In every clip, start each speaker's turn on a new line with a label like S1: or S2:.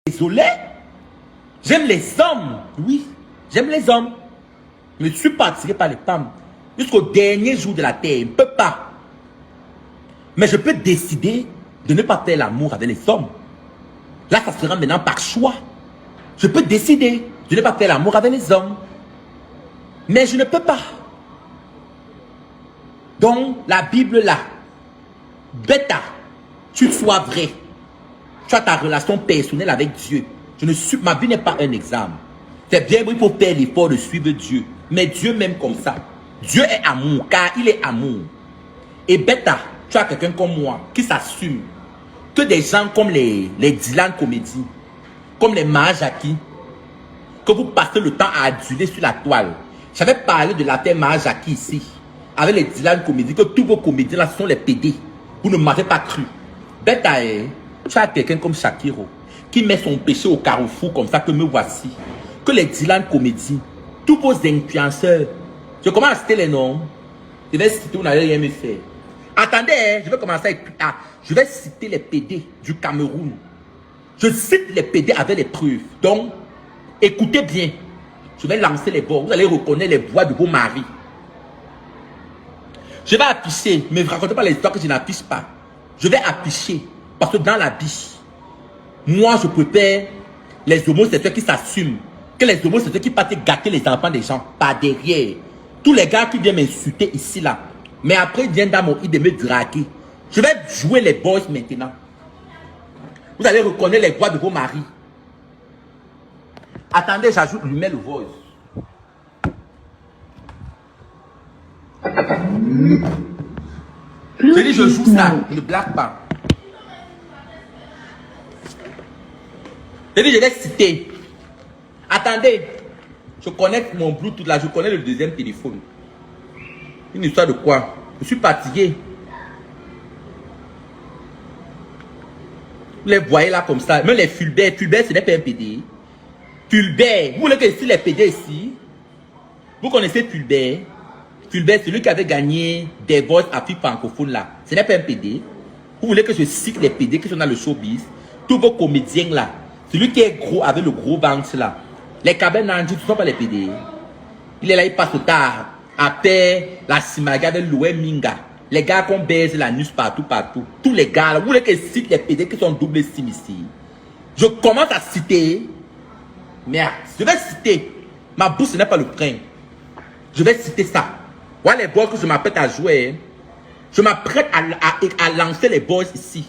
S1: Désolé. J'aime les hommes. Oui, j'aime les hommes. Je ne suis pas attiré par les femmes. Jusqu'au dernier jour de la terre, je ne peux pas. Mais je peux décider de ne pas faire l'amour avec les hommes. Là, ça sera maintenant par choix. Je peux décider de ne pas faire l'amour avec les hommes. Mais je ne peux pas. Donc, la Bible là, bêta, tu sois vrai. Tu as ta relation personnelle avec Dieu. Ma vie n'est pas un examen. C'est bien, il faut faire l'effort de suivre Dieu. Mais Dieu m'aime comme ça. Dieu est amour, car il est amour. Et bêta, tu as quelqu'un comme moi qui s'assume que des gens comme les Dylan Comédie, comme les Mahajaki, que vous passez le temps à aduler sur la toile. J'avais parlé de l'affaire Mahajaki ici, avec les Dylan Comédie, que tous vos comédiens là sont les PD. Vous ne m'avez pas cru. Bêta, tu as quelqu'un comme Shakiro, qui met son péché au carrefour comme ça que me voici. Que les Dylan Comédie, tous vos influenceurs, je commence à citer les noms, je vais citer, vous n'allez rien me faire. Attendez, je vais commencer je vais citer les PD du Cameroun. Je cite les PD avec les preuves. Donc, écoutez bien. Je vais lancer les voix. Vous allez reconnaître les voix de vos maris. Je vais afficher. Ne me racontez pas les histoires que je n'affiche pas. Je vais afficher. Parce que dans la vie, moi, je préfère les homosexuels qui s'assument que les homosexuels qui partent gâter les enfants des gens par derrière. Tous les gars qui viennent m'insulter ici, là. Mais après, ils viennent dans mon idée de me draguer. Je vais jouer les boys maintenant. Vous allez reconnaître les voix de vos maris. Attendez, j'ajoute lui-même le voice. Je dis, je joue ça, je ne blague pas. Je dis, je vais citer. Attendez, je connecte mon Bluetooth là, je connais le deuxième téléphone. Une histoire de quoi? Je suis fatigué. Vous les voyez là comme ça. Même les Fulbert. Fulbert, ce n'est pas un PD. Fulbert. Vous voulez que ici, les PD ici. Vous connaissez Fulbert. Fulbert, c'est lui qui avait gagné des votes Afrique francophone là. Ce n'est pas un PD. Vous voulez que je cite les PD qui sont dans le showbiz. Tous vos comédiens là. Celui qui est gros avec le gros ventre là. Les Kabel Nandi, ce ne sont pas les PD. Il est là, il passe au tard. Après la Simaga avec Loué Minga. Les gars qu'on baise la nuit partout. Tous les gars, là, vous voulez que je cite les PD qui sont double sim ici. Je commence à citer. Merde, je vais citer. Ma bouche n'est pas le frein. Je vais citer ça. Voilà les boys que je m'apprête à jouer. Je m'apprête à lancer les boys ici.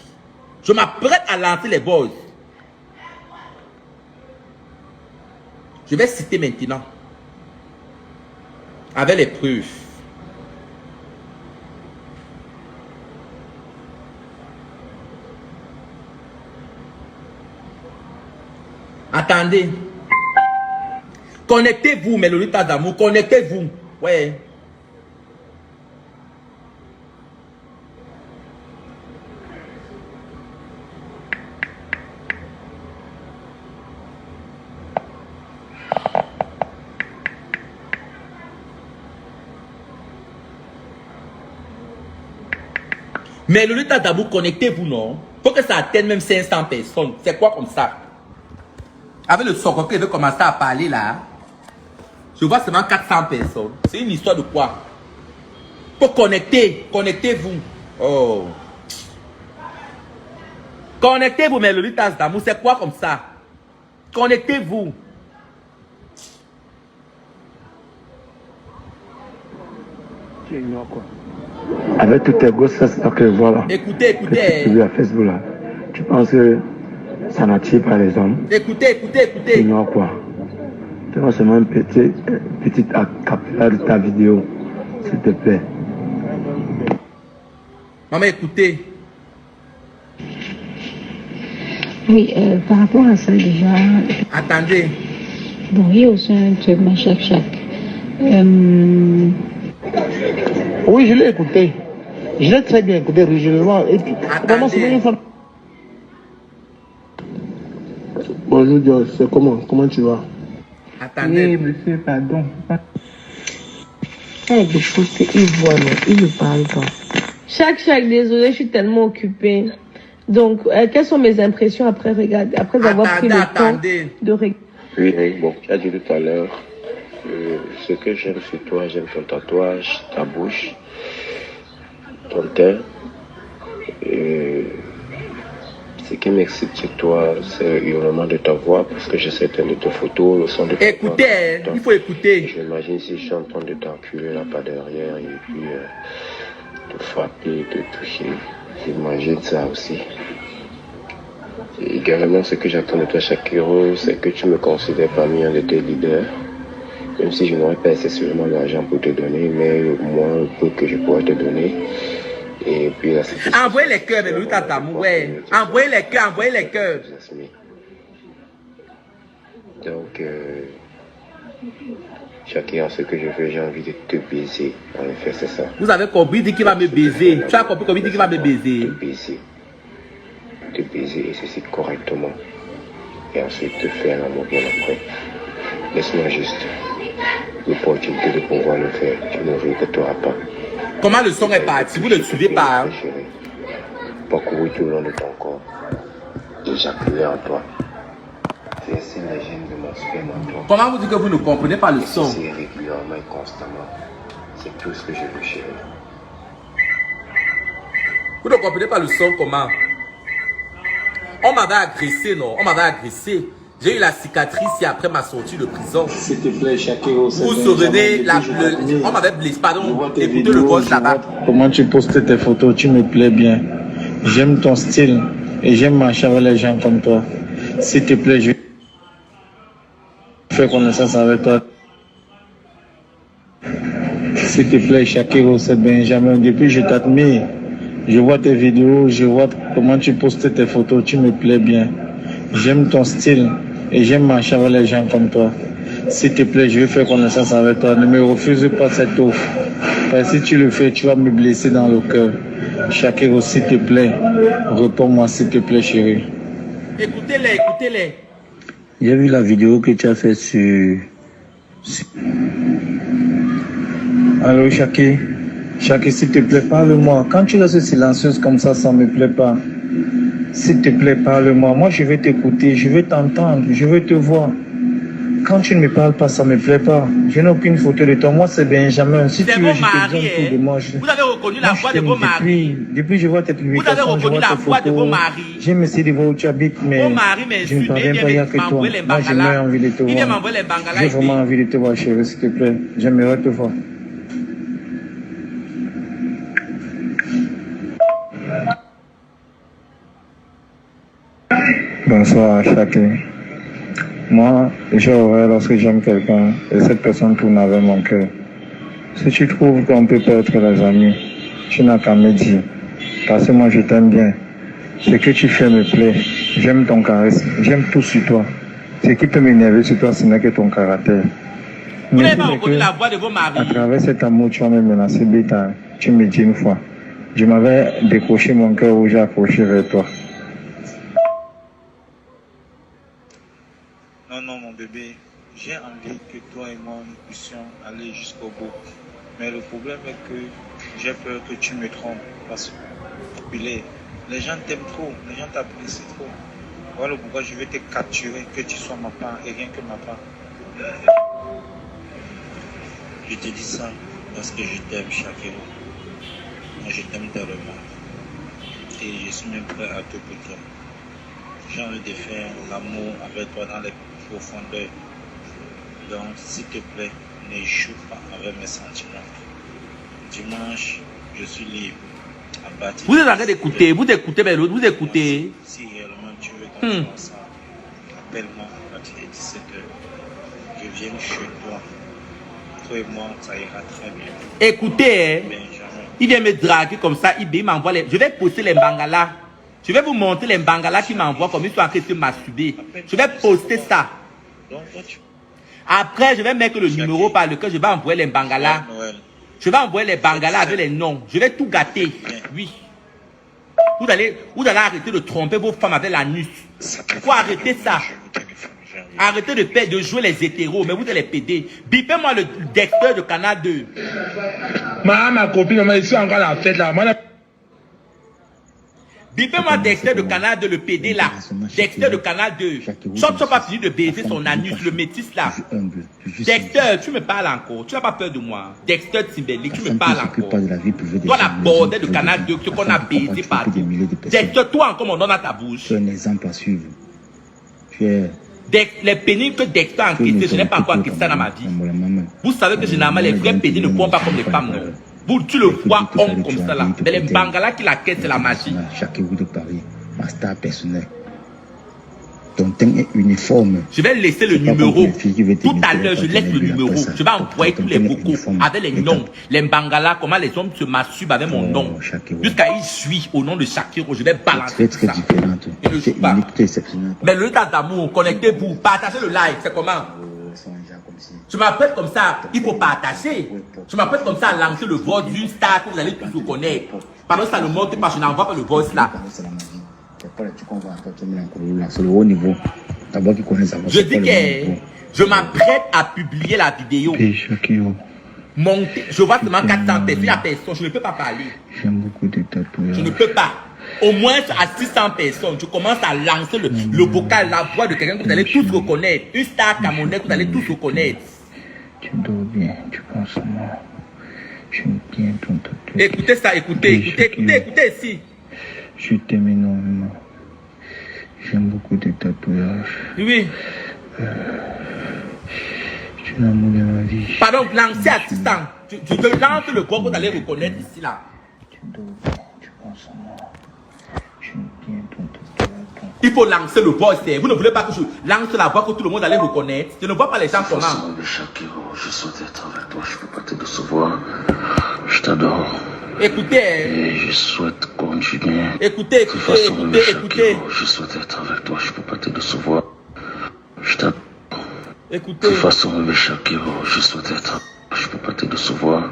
S1: Je m'apprête à lancer les boys. Je vais citer maintenant. Avec les preuves. Attendez. Connectez-vous, mes lolitas d'amour. Connectez-vous. Ouais. Mais le Lolita d'amour, connectez-vous, non? Faut que ça atteigne même 500 personnes. C'est quoi comme ça? Avec le Soko qui veut commencer à parler là, je vois seulement 400 personnes. C'est une histoire de quoi? Faut connecter. Connectez-vous. Oh. Connectez-vous, mes Lolitas d'amour. C'est quoi comme ça? Connectez-vous.
S2: Tu ignores quoi? Avec toutes tes gosses, ça c'est que voilà.
S1: Écoutez.
S2: Tu à Facebook là. Tu penses que ça n'attire pas les hommes?
S1: Écoutez.
S2: Tu ignores quoi? Tu vois seulement une petite acapella de ta vidéo, s'il te plaît.
S1: Maman, écoutez.
S3: Oui, par rapport à ça déjà.
S1: Attendez.
S3: Bon, il y a aussi un truc, ma chaque.
S4: Oui, je l'ai écouté. Je l'ai très bien écouté régionellement. Et puis, vraiment, c'est une femme. Bonjour, Dieu, c'est comment tu vas?
S1: Attendez.
S5: Oui, monsieur, pardon. Avec des choses, il voit, mais il ne parle pas. Chaque, désolé, je suis tellement occupée. Donc, quelles sont mes impressions après regarder, après avoir pris le temps de regarder?
S2: Oui, bon, tu as dit tout à l'heure, ce que j'aime sur toi, j'aime ton tatouage, ta bouche, ton teint. Ce qui m'excite chez toi, c'est le hurlement de ta voix, parce que j'ai certaines de tes photos, le son de ta voix.
S1: Écoutez, il faut écouter.
S2: J'imagine si je suis en train de t'enculer là par derrière et puis te frapper, te toucher. J'imagine ça aussi. Et également, ce que j'attends de toi, Shakiro, c'est que tu me considères parmi un de tes leaders. Même si je n'aurais pas nécessairement l'argent pour te donner, mais au moins le peu que je pourrais te donner. Et puis là,
S1: envoyez les cœurs, bébé, tatamou, ouais. Envoyez les cœurs, envoyez les cœurs.
S2: Donc, Shakira, ce que je veux, j'ai envie de te baiser. En effet, c'est ça.
S1: Vous avez compris, il dit qu'il va me baiser. Tu as compris comment il dit qu'il va me baiser.
S2: Te baiser et ceci correctement. Et ensuite te faire l'amour bien après. Laisse-moi juste l'opportunité de pouvoir le faire. Tu ne regretteras pas.
S1: Comment le son est parti? Vous ne le suivez pas.
S2: Parcourir tout le long de ton corps. Éjaculer en toi. Verser la gêne de mon sperme en toi.
S1: Comment vous dites que vous ne comprenez pas le son?
S2: C'est régulièrement et constamment. C'est tout ce que je veux, chérie.
S1: Vous ne comprenez pas le son comment? On m'avait agressé, non? On m'avait agressé. J'ai eu la cicatrice et après ma sortie de prison.
S6: S'il te plaît, Shakiro.
S1: Vous vous souvenez, on m'avait blessé, pardon, écoutez le boss là-bas.
S6: Comment tu postes tes photos, tu me plais bien. J'aime ton style et j'aime marcher avec les gens comme toi. S'il te plaît, je fais connaissance avec toi. S'il te plaît, Shakiro, c'est Benjamin. Depuis, je t'admire. Je vois tes vidéos, je vois comment tu postes tes photos, tu me plais bien. J'aime ton style et j'aime marcher avec les gens comme toi. S'il te plaît, je vais faire connaissance avec toi. Ne me refuse pas cette offre. Parce que si tu le fais, tu vas me blesser dans le cœur. Shakiro, s'il te plaît, réponds-moi, s'il te plaît, chérie.
S1: Écoutez-les, écoutez-les.
S6: J'ai vu la vidéo que tu as faite sur... Allô, Shaki. Shaki, s'il te plaît, parle-moi. Quand tu restes silencieuse comme ça ne me plaît pas. S'il te plaît, parle-moi. Moi, je vais t'écouter, je vais t'entendre, je vais te voir. Quand tu ne me parles pas, ça ne me plaît pas. Je n'ai aucune photo de toi. Moi, c'est Benjamin. Si tu veux, je te donne tout de moi.
S1: Vous avez reconnu la voix de vos maris.
S6: Depuis je vois tes publications,
S1: vous avez reconnu la voix de vos maris.
S6: J'aime essayer de voir où tu habites, mais je ne parviens pas, il n'y a que toi. Moi, j'ai vraiment envie de te voir. J'ai vraiment envie de te voir, chérie, s'il te plaît. J'aimerais te voir. Bonsoir, Shaki. Moi, j'aurais lorsque j'aime quelqu'un et cette personne tourne avec mon cœur. Si tu trouves qu'on peut pas être les amis, tu n'as qu'à me dire. Parce que moi, je t'aime bien. Ce que tu fais me plaît. J'aime ton charisme. J'aime tout sur toi. Ce qui peut m'énerver sur toi, ce n'est que ton caractère.
S1: Vous n'avez pas reconnu la voix de vos maris.
S6: À travers cet amour, tu vas me menacer, Bita. Tu me dis une fois. Je m'avais décroché mon cœur où j'ai accroché vers toi.
S7: Non, mon bébé, j'ai envie que toi et moi nous puissions aller jusqu'au bout. Mais le problème est que j'ai peur que tu me trompes. Parce que les gens t'aiment trop, les gens t'apprécient trop. Voilà pourquoi je vais te capturer, que tu sois ma part et rien que ma part. Je te dis ça parce que je t'aime, Shakiro. Moi, je t'aime tellement. Et je suis même prêt à tout pour toi. J'ai envie de faire l'amour avec toi dans les profondeurs. Donc, s'il te plaît, ne joue pas avec mes sentiments. Dimanche, je suis libre.
S1: Vous êtes en train d'écouter, vous écoutez, mais l'autre, vous écoutez.
S7: Si réellement tu veux qu'on fasse ça, appelle-moi à partir de 17h. Je viens chez toi. Toi et moi, ça ira très bien.
S1: Écoutez, hein, il vient me draguer comme ça, il m'envoie les... Je vais poster les bangalas. Je vais vous montrer les bangalas qui m'envoient comme ils sont en train de se masturber. Je vais poster ça. Après, je vais mettre le numéro par lequel je vais envoyer les bangalas. Je vais envoyer les bangalas avec les noms. Je vais tout gâter. Oui. Vous allez arrêter de tromper vos femmes avec l'anus. Il faut arrêter ça. Arrêtez de jouer les hétéros, mais vous allez péder. Bipez-moi le Dexter de Canal 2.
S4: Ma copine, je suis encore à la fête là.
S1: Bipez-moi Dexter de Canal 2, le PD là. Dexter de Canal 2. Chop pas fini de baiser son anus, le métis là. Dexter, tu me parles encore. Tu n'as pas peur de moi. Dexter Timberlake, tu me parles encore. Toi la bordel de Canal 2, ce qu'on a baisé partout. Dexter, toi encore mon nom dans ta bouche.
S6: Tu es un exemple à suivre. Tu es...
S1: Les pénibles que Dexter a enquêté, je n'ai pas encore enquêté ça dans ma vie. Vous savez que généralement les vrais pénibles ne font pas comme les femmes, non. Vous, tu le vois homme comme ça là. Mais les Bangalas qui la quittent, c'est la magie.
S6: Chakero de Paris, ma star personnelle. Ton teint est uniforme.
S1: Je vais laisser le numéro. Tout à l'heure, je laisse le numéro. Je vais envoyer tous les vocaux avec les noms. Les Bangalas, comment les hommes se masturbent avec mon nom. Jusqu'à y suivre au nom de Shakero. Je vais balancer tout ça. Et ne joue pas. Mais le tas d'amour, connectez-vous. Partagez le live. C'est comment? Je m'appelle comme ça, il faut partager. Je m'appelle comme ça à lancer le vote d'une star que vous allez tous vous connaître. Pendant ça, le monte pas, je n'envoie pas le vote là.
S6: C'est le haut niveau. D'abord qui connaissent avant.
S1: Je dis que je m'apprête à publier la vidéo. Monter, je vois seulement 400 personnes, je ne peux pas parler.
S6: J'aime beaucoup de tatouages.
S1: Je ne peux pas. Au moins à 600 personnes, je commence à lancer le vocal, la voix de quelqu'un que vous allez tous reconnaître. Une star camerounaise que vous allez tous reconnaître.
S6: Tu dors bien, tu penses à moi. J'aime bien ton tatouage.
S1: Écoutez ça, écoutez ici.
S6: Je t'aime énormément. J'aime beaucoup tes tatouages.
S1: Oui.
S6: Tu es l'amour de ma vie.
S1: Pardon, lancez à 600. Je lance le voix que vous allez reconnaître ici là.
S6: Tu dors bien, tu penses à moi. J'aime bien ton tatouage.
S1: Il faut lancer le voice. Vous ne voulez pas que je lance la voix que tout le monde allait reconnaître. Je ne vois pas les gens comment.
S2: Je souhaite être avec toi, je ne peux pas te décevoir. Je t'adore.
S1: Écoutez.
S2: Et je souhaite continuer.
S1: Écoutez.
S2: Je souhaite être avec toi, je ne peux pas te décevoir. Je t'adore.
S1: Écoutez.
S2: De toute façon, le Shakero, je souhaite être. Je ne peux pas te décevoir.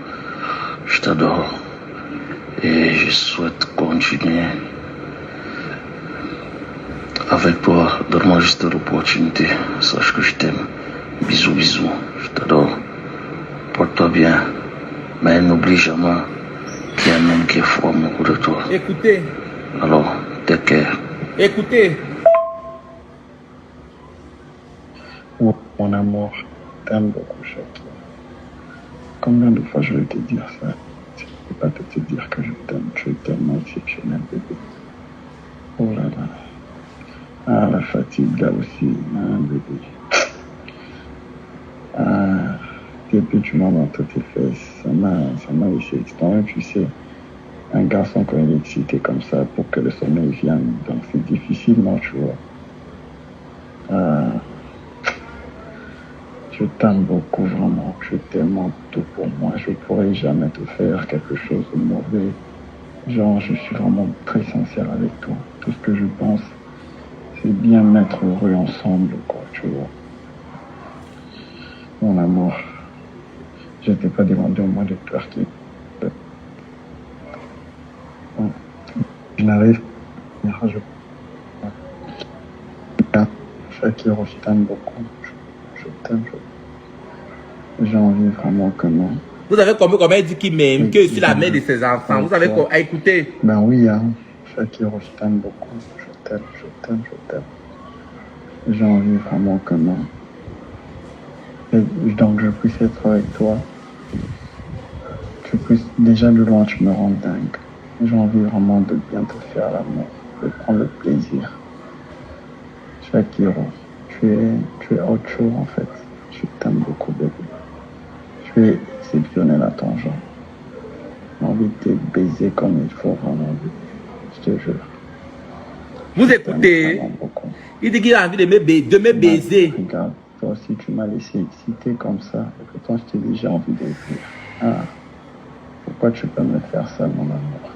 S2: Je t'adore. Et je souhaite continuer. Avec toi, donne-moi juste l'opportunité. Sache que je t'aime. Bisous, bisous. Je t'adore. Porte-toi bien. Mais n'oublie jamais qu'il y a un homme qui est fort amoureux de toi.
S1: Écoutez.
S2: Alors, take care.
S1: Écoutez.
S6: Oh, mon amour, t'aime beaucoup, Shakira. Combien de fois je vais te dire ça? Je ne peux pas te dire que je t'aime. Tu es tellement exceptionnel, bébé. Oh là là. Ah, la fatigue là aussi, hein, bébé. Ah, depuis tu m'as montré tes fesses, ça m'a laissé extrêmement, tu sais. Un garçon quand il est excité comme ça, pour que le sommeil vienne, donc c'est difficilement, tu vois. Ah, je t'aime beaucoup, vraiment. Tu es tellement tout pour moi. Je ne pourrais jamais te faire quelque chose de mauvais. Genre, je suis vraiment très sincère avec toi. Tout ce que je pense, c'est bien mettre heureux ensemble, quoi, tu vois. Mon amour, je ne t'ai pas demandé au moins de twerker. Je n'arrive pas. Shakiro, je t'aime beaucoup. Je t'aime. J'ai envie vraiment que non.
S1: Vous savez combien il dit qu'il m'aime, que je suis la mère de ses enfants. Vous savez quoi? Écoutez.
S6: Ben oui, hein. Shakiro, je t'aime beaucoup. Je t'aime. J'ai envie vraiment que non. Et donc je puisse être avec toi. Déjà de loin, tu me rends dingue. J'ai envie vraiment de bien te faire l'amour, de prendre le plaisir. Shakiro, tu es autre chose en fait. Je t'aime beaucoup, bébé. Tu es exceptionnel à ton genre. J'ai envie de te baiser comme il faut, vraiment, bébé. Je te jure.
S1: Vous écoutez, il dit qu'il a envie de me baiser.
S6: Regarde, toi aussi tu m'as laissé excité comme ça. Et pourtant je t'ai déjà envie de vivre. Ah, pourquoi tu peux me faire ça, mon amour?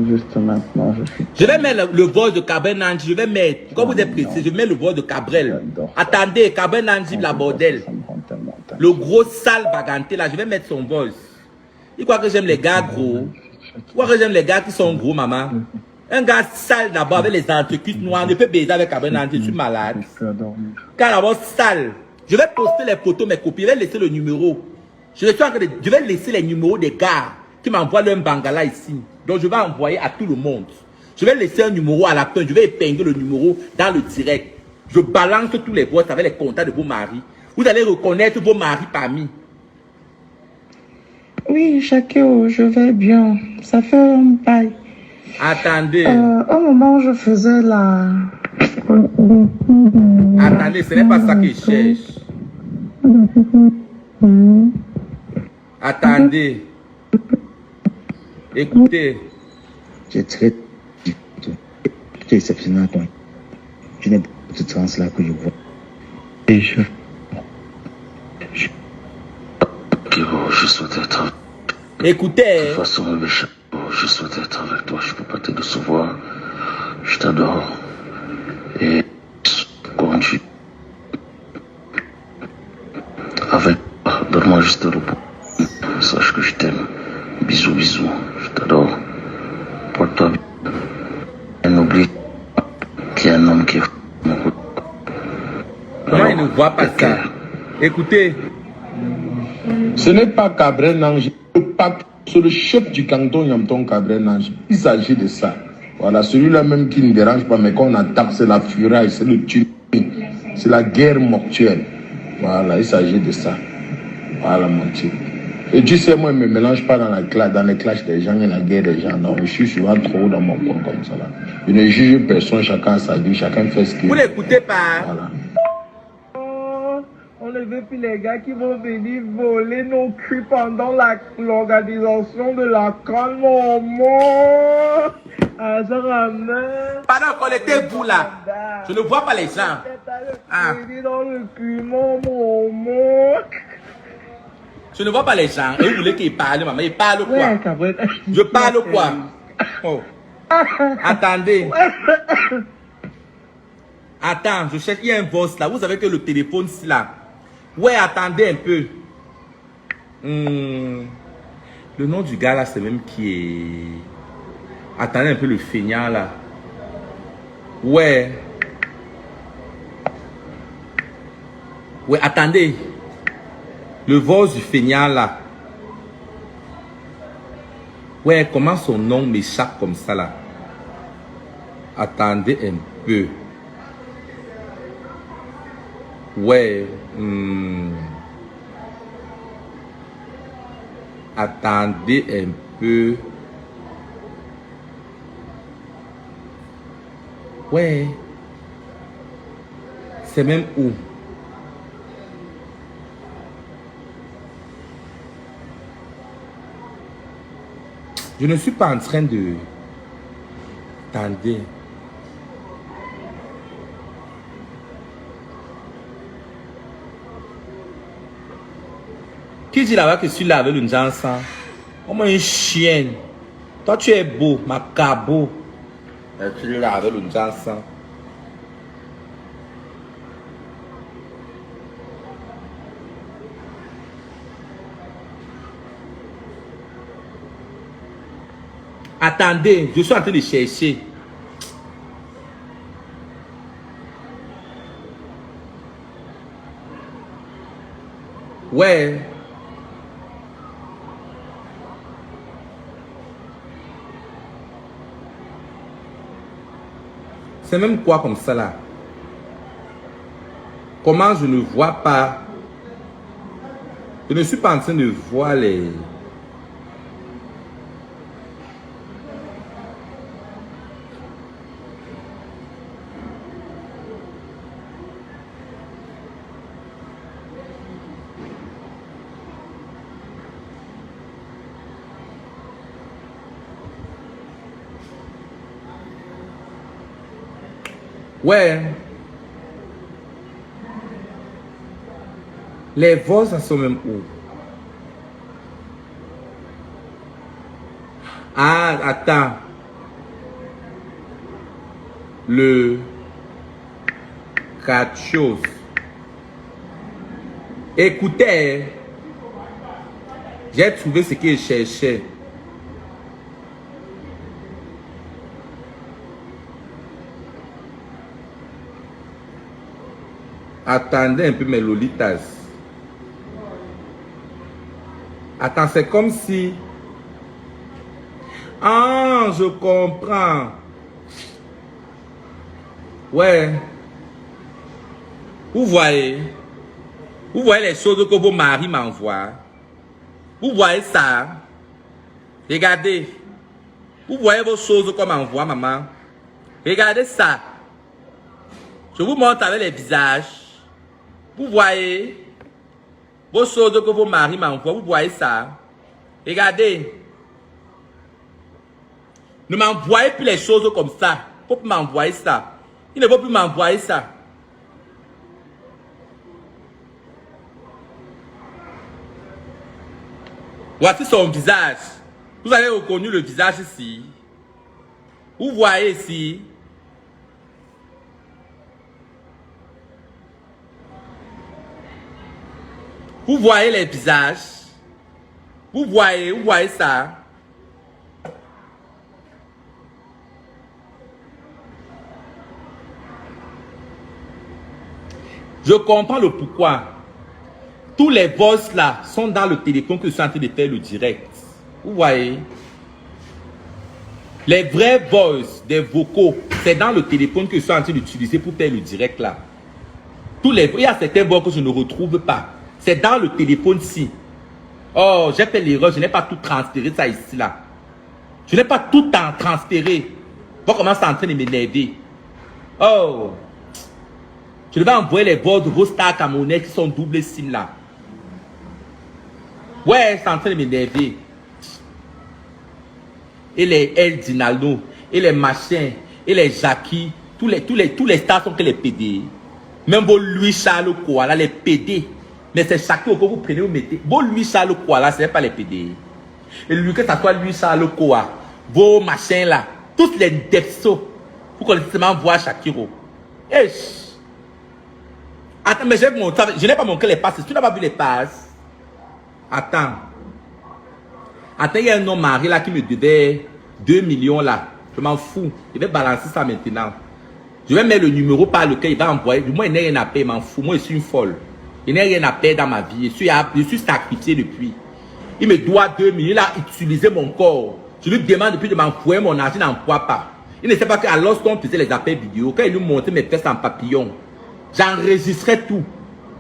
S6: Juste maintenant, je suis...
S1: Je vais mettre le voice de Cabrel Nanji. Je vais mettre, comme vous êtes précis, je mets le voice de Cabrel. Attendez, Cabrel Nanji, la bordel. Le gros sale baganté là, je vais mettre son voice. Il croit que j'aime les gars gros. Il croit que j'aime les gars qui sont gros, maman. Un gars sale d'abord avec les entrecuisses noires. Ne peut baiser avec Cabrel Nanji, je suis malade. Car d'abord sale. Je vais poster les photos, mes copies. Je vais laisser le numéro. Je vais laisser les numéros des gars qui m'envoient leur bangala ici. Donc je vais envoyer à tout le monde. Je vais laisser un numéro à la fin. Je vais épingler le numéro dans le direct. Je balance tous les votes avec les contacts de vos maris. Vous allez reconnaître vos maris parmi.
S8: Oui, Shakiro, je vais bien. Ça fait un bail.
S1: Attendez.
S8: Au moment où je faisais la...
S1: Attendez, ce n'est pas ça que je cherche. Attendez. Écoutez.
S6: J'ai très exceptionnel. Je n'ai pas de trans là que je vois. Et je souhaite être.
S1: Écoutez.
S6: De toute façon, je souhaite être avec toi. Je peux pas te décevoir. Je t'adore. Et quand tu avec toi, donne-moi juste le repos. Sache que je t'aime. Bisous, bisous. Je t'adore. Porte-toi bien. Et n'oublie qu'il y a un homme qui est mon côté.
S1: Comment il ne voit pas ça? Écoutez.
S4: Ce n'est pas Cabrel Nange, c'est le chef du canton Yamton Cabrel Nange. Il s'agit de ça. Voilà, celui-là même qui ne dérange pas, mais quand on attaque, c'est la furaille, c'est le tue, c'est la guerre mortuelle. Voilà, il s'agit de ça. Voilà, mon type. Et tu sais, moi, je ne me mélange pas dans les clashs des gens et la guerre des gens. Non, je suis souvent trop dans mon coin comme ça. Là. Je ne juge personne, chacun a sa vie, chacun fait ce qu'il veut.
S1: Vous n'écoutez pas.
S4: Voilà.
S5: On ne veut plus les gars qui vont venir voler nos culs pendant l'organisation de la canne. Maman. Ah, ça ramène.
S1: Pardon, connectez-vous là. Je ne vois pas les gens. Ah.
S5: Dans le cul, maman.
S1: Je ne vois pas les gens. Et vous voulez qu'ils parlent, maman? Ils parlent quoi?
S5: Ouais, Cabrel.
S1: Je parle quoi? Oh. Attendez. Attends, je cherche. Il y a un boss là. Vous savez que le téléphone, c'est là. Ouais, attendez un peu. Le nom du gars là, c'est même qui est... Attendez un peu le feignant là. Ouais. Ouais, attendez. Le voice du feignant là. Ouais, comment son nom m'échappe comme ça là? Attendez un peu. Ouais. Attendez un peu. Ouais. C'est même où? Je ne suis pas en train de... Attendez. Qui dit là-bas que je suis là avec une Jansan? Comme une chienne. Toi, tu es beau, macabo. Tu es là avec une Jansan. Attendez, je suis en train de chercher. Ouais. C'est même quoi comme ça là? Comment je ne vois pas? Je ne suis pas en train de voir les... Ouais. Les voix, ça sont même où? Ah, attends. Le 4 choses. Écoutez. J'ai trouvé ce que je cherchais. Attendez un peu mes lolitas. Attends, c'est comme si Ah, je comprends. Ouais. Vous voyez les choses que vos maris m'envoient. Vous voyez ça. Regardez. Vous voyez vos choses qu'on m'envoie, maman. Regardez ça. Je vous montre avec les visages. Vous voyez vos choses que vos maris m'envoient. Vous voyez ça. Regardez. Ne m'envoyez plus les choses comme ça. Il ne faut plus m'envoyer ça. Il ne faut plus m'envoyer ça. Voici son visage. Vous avez reconnu le visage ici. Vous voyez ici. Vous voyez les visages. Vous voyez ça. Je comprends le pourquoi. Tous les voices là sont dans le téléphone que je suis en train de faire le direct. Vous voyez? Les vrais voices des vocaux, c'est dans le téléphone que je suis en train d'utiliser pour faire le direct là. Il y a certaines voix que je ne retrouve pas. C'est dans le téléphone-ci. Oh, j'ai fait l'erreur, je n'ai pas tout transféré ça ici là. Je n'ai pas tout transféré. Vous comment c'est en train de m'énerver. Oh. Je devais envoyer les voix de vos stars camerounais qui sont double SIM là. Ouais, c'est en train de m'énerver. Et les El Dinaldo, et les machins, et les Jackie, tous les stars sont que les PD. Même vos Louis Charles Koala, les PD. Mais c'est chacun que vous prenez, vous mettez. Vos Louis Charles Koala, ce n'est pas les PD. Et lui, que ça soit Louis Charles Koala, vos machins là, tous les Depso, vous connaissez seulement voir Shakiro. Attends, mais je n'ai pas montré les passes. Tu n'as pas vu les passes? Attends. Attends, il y a un homme marié là qui me devait 2 millions là. Je m'en fous. Je vais balancer ça maintenant. Je vais mettre le numéro par lequel il va envoyer. Moi, il n'y a rien à payer, je m'en fous. Moi, je suis une folle. Il n'y a rien à payer dans ma vie. Je suis sacrifié depuis. Il me doit 2 millions. Il a utilisé mon corps. Je lui demande depuis de m'envoyer mon argent, il n'envoie pas. Il ne sait pas qu'à lorsqu'on faisait les appels vidéo, quand il lui montrait mes fesses en papillon, j'enregistrais tout.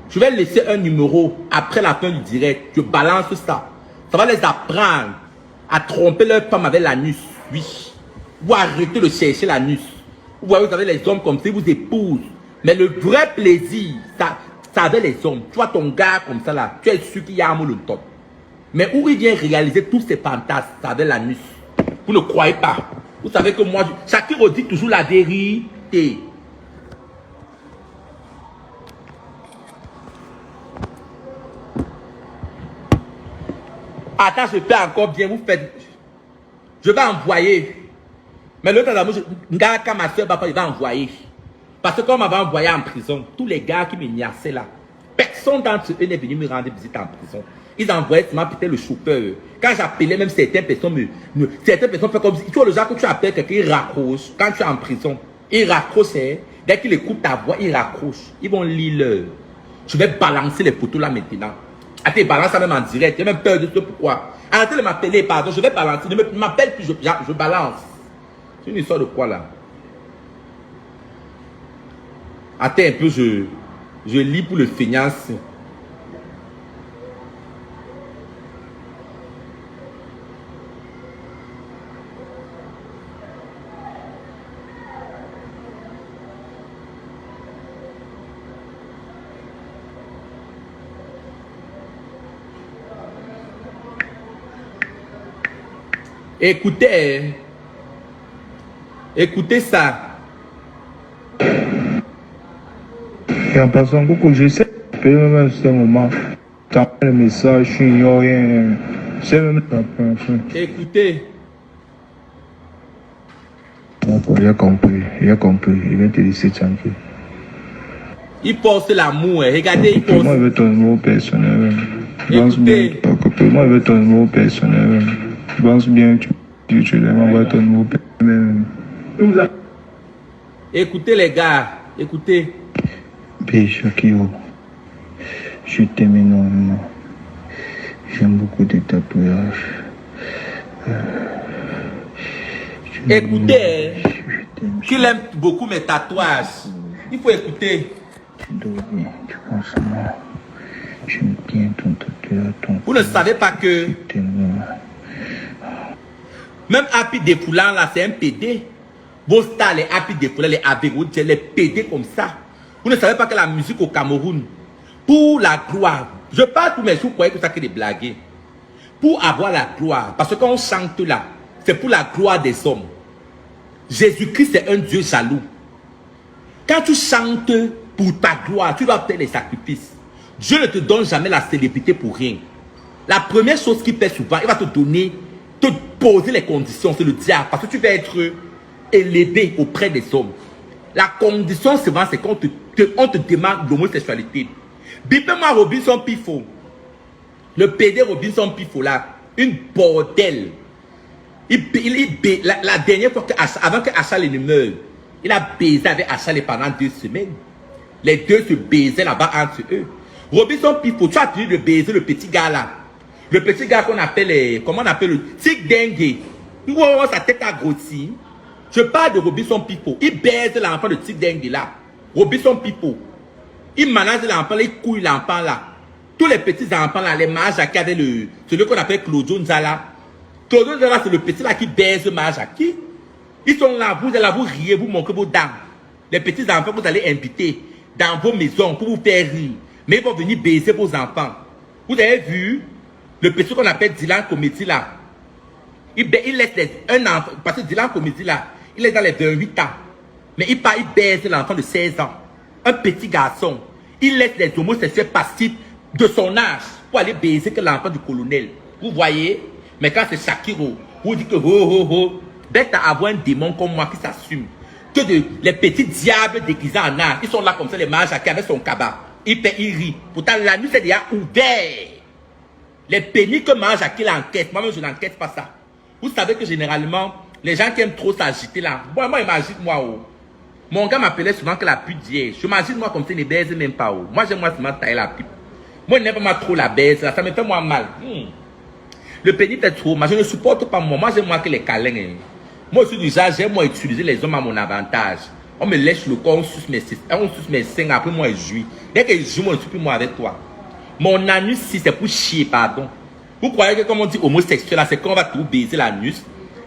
S1: Je vais laisser un numéro après la fin du direct. Je balance ça. Ça va les apprendre à tromper leur femme avec l'anus. Oui. Vous arrêtez de chercher l'anus. Vous voyez, vous avez les hommes comme ça, ils vous épousent. Mais le vrai plaisir, ça avec les hommes. Tu vois ton gars comme ça là, tu es sûr qu'il y a un mot le top. Mais où il vient réaliser tous ces fantasmes, ça avec l'anus. Vous ne croyez pas. Vous savez que moi, chacun redit toujours la vérité. Attends, je fais encore bien, vous faites. Je vais envoyer. Mais le temps d'amour, quand ma soeur va pas, il va envoyer. Parce que comme on m'avait envoyé en prison, tous les gars qui me niassaient là, personne d'entre eux n'est venu me rendre visite en prison. Ils envoyaient seulement peut-être le chauffeur. Quand j'appelais, même certaines personnes certaines personnes font comme si, tu vois le genre que tu appelles quelqu'un, il raccroche. Quand tu es en prison, il raccroche. Hein. Dès qu'il écoute ta voix, il raccroche. Ils vont lire l'heure. Je vais balancer les photos là maintenant. Attends, balance ça même en direct. J'ai même peur de ce pourquoi. Arrêtez de m'appeler, pardon. Je vais balancer. Ne m'appelle plus, je balance. C'est une histoire de quoi là? Attends un peu, je lis pour le feignasse. Écoutez, écoutez ça.
S6: Et en passant, coucou, je sais, même à ce moment, t'as le message, je suis rien. C'est même pas.
S1: Écoutez.
S6: Il a compris, il vient te laisser tranquille.
S1: Il pense l'amour, regardez, il pense.
S6: Moi, il veut ton numéro personnel.
S1: Écoutez.
S6: Moi, il veut ton numéro personnel. Pense bien, tu m'envoies ton numéro personnel.
S1: Écoutez les gars, écoutez.
S6: Bé Shakiro, je t'aime énormément. J'aime beaucoup tes tatouages.
S1: Écoutez, qu'il aime beaucoup mes tatouages. Il faut écouter.
S6: Tu dors bien, tu penses à moi. J'aime bien ton tatouage, ton...
S1: Vous ne savez pas que même Happy Défoulant là, c'est un PD. Vos stars, les Happy Défoulant, les Avero, les PD comme ça. Vous ne savez pas que la musique au Cameroun, pour la gloire, je parle pour mes sous, vous croyez que ça que des blagues. Pour avoir la gloire, parce que quand on chante là, c'est pour la gloire des hommes. Jésus-Christ est un Dieu jaloux. Quand tu chantes pour ta gloire, tu dois faire les sacrifices. Dieu ne te donne jamais la célébrité pour rien. La première chose qu'il fait souvent, il va te donner, te poser les conditions, c'est le diable, parce que tu vas être élevé auprès des hommes. La condition, souvent, c'est qu'on te demande l'homosexualité. Bipez-moi Robinson Pifo. Le PD Robinson Pifo là, une bordel. La dernière fois, avant que Achal ne meure, il a baisé avec Achal pendant 2 semaines. Les deux se baisaient là-bas entre eux. Robinson Pifo, tu as fini de baiser le petit gars là. Le petit gars qu'on appelle, comment on appelle le tic dengue. Oh, sa tête a grossi. Je parle de Robinson Pifo. Il baise l'enfant de tic dengue là. Robinson Pifo. Il manage l'enfant, il couille l'enfant là. Tous les petits enfants là, les Mahajaki avec celui qu'on appelle Claudio Nzala. Claudio Nzala, c'est le petit là qui baise Mahajaki. Ils sont là, vous allez là, vous riez, vous montrez vos dents. Les petits enfants, vous allez inviter dans vos maisons pour vous faire rire. Mais ils vont venir baiser vos enfants. Vous avez vu le petit qu'on appelle Dylan Comédie là. Il laisse un enfant, parce que Dylan Comédie là, il est dans les 28 ans. Mais il baise l'enfant de 16 ans. Un petit garçon. Il laisse les homosexuels passifs de son âge pour aller baiser que l'enfant du colonel. Vous voyez? Mais quand c'est Shakiro, vous dites que bête à avoir un démon comme moi qui s'assume. Que les petits diables déguisés en âge, ils sont là comme ça, les Mahajaki avec son cabas. Il rit. Pourtant, la nuit, c'est déjà ouvert. Les pénis que Mahajaki l'enquête, moi-même, je n'enquête pas ça. Vous savez que généralement, les gens qui aiment trop s'agiter là, moi, imagine moi, oh. Mon gars m'appelait souvent que la pute d'hier. Je m'imagine moi comme ça, ne baise même pas, oh. Moi, j'aime moi seulement tailler la pipe. Moi, je n'aime pas trop la baise, là. Ça me fait moi mal. Le pénis est trop, moi, je ne supporte pas moi. Moi, j'aime moi que les câlins. Hein. Moi, je suis du genre, j'aime moi utiliser les hommes à mon avantage. On me lèche le corps, on suce mes seins, après moi, je jouis. Dès que je joue, moi, je ne suis plus moi avec toi. Mon anus, si c'est pour chier, pardon. Vous croyez que, comme on dit homosexuel, c'est qu'on va tout baiser l'anus?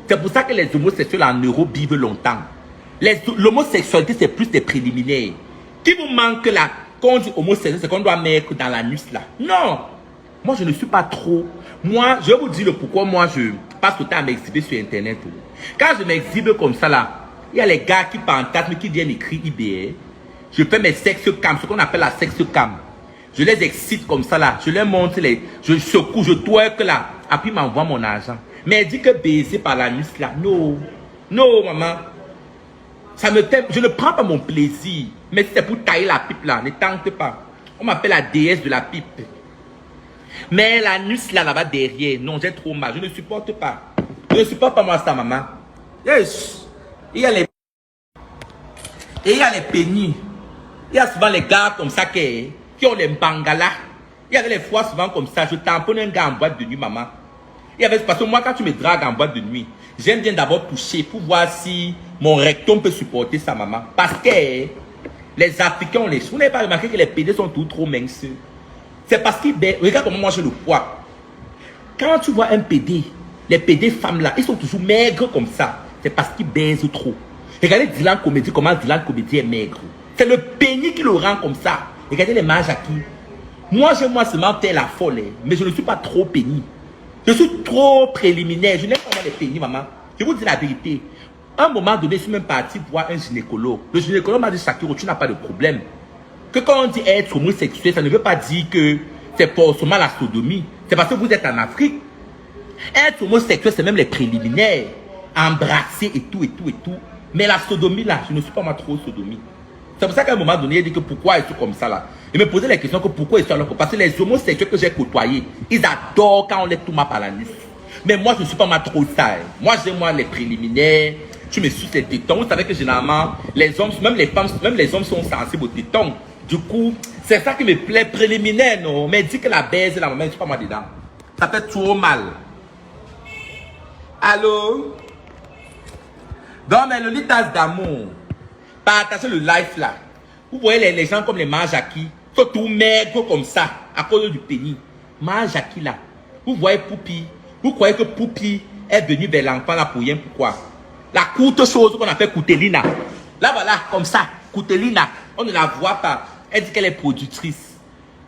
S1: C'est pour ça que les homosexuels en Europe vivent longtemps. L'homosexualité, c'est plus des préliminaires. Qui vous manque là? Quand on dit homosexuel, c'est qu'on doit mettre dans l'anus là. Non! Moi, je ne suis pas trop. Moi, je vais vous dire le pourquoi moi, je passe le temps à m'exhiber sur Internet. Quand je m'exhibe comme ça là, il y a les gars qui fantasment, qui viennent écrire IBR. Je fais mes sex cam, ce qu'on appelle la sex cam. Je les excite comme ça là. Je leur montre je secoue, je twerk là. Après, ils m'envoient mon argent. Mais elle dit que baiser par l'anus là. Non. Non, maman. Ça me fait, je ne prends pas mon plaisir. Mais si c'est pour tailler la pipe là, ne tente pas. On m'appelle la déesse de la pipe. Mais l'anus là-bas derrière, non, j'ai trop mal. Je ne supporte pas. Je ne supporte pas moi ça, maman. Yes. Il y a les pénis. Il y a souvent les gars comme ça qui ont les bangalas. Il y avait les fois souvent comme ça. Je tamponne un gars en boîte de nuit, maman. Il y avait, parce que moi, quand tu me dragues en boîte de nuit, j'aime bien d'abord toucher pour voir si mon rectum peut supporter ça, maman. Parce que les Africains, vous n'avez pas remarqué que les PD sont tout trop minces. C'est parce qu'ils regarde comment moi je le vois. Quand tu vois un PD, les PD femmes là, ils sont toujours maigres comme ça. C'est parce qu'ils baisent trop. Regardez Dylan Comédie, comment Dylan Comédie est maigre. C'est le pénis qui le rend comme ça. Regardez les Mahajaki. Moi, j'aime moi seulement faire la folle, mais je ne suis pas trop pénis. Je suis trop préliminaire. Je n'aime pas les pénis, maman. Je vous dis la vérité. À un moment donné, je suis même parti voir un gynécologue. Le gynécologue m'a dit, Shakiro, tu n'as pas de problème. Que quand on dit être homosexuel, ça ne veut pas dire que c'est forcément la sodomie. C'est parce que vous êtes en Afrique. Être homosexuel, c'est même les préliminaires. Embrasser et tout, et tout, et tout. Mais la sodomie, là, je ne suis pas moi trop sodomie. C'est pour ça qu'à un moment donné, il dit que pourquoi ils sont comme ça, là. Il me posait la question que pourquoi ils sont là. Parce que les homosexuels que j'ai côtoyés, ils adorent quand on les tout ma par la nuit. Mais moi, je ne suis pas moi trop ça. Moi, j'aime moi les préliminaires. Tu me suces les tétons. Vous savez que généralement, les hommes, même les femmes, même les hommes sont sensibles aux tétons. Du coup, c'est ça qui me plaît, préliminaire, non. Mais dit que la baise, la maman, je ne suis pas moi dedans. Ça fait trop mal. Allô? Donc, mais le litas d'amour, partagez le live là. Vous voyez les gens comme les Majaki, sont tout maigres comme ça, à cause du pénis. Majaki là. Vous voyez Poupi. Vous croyez que Poupi est venu vers l'enfant là pour rien, pourquoi? La courte chose qu'on appelle Coutelina. Là, voilà, comme ça, Coutelina. On ne la voit pas. Elle dit qu'elle est productrice.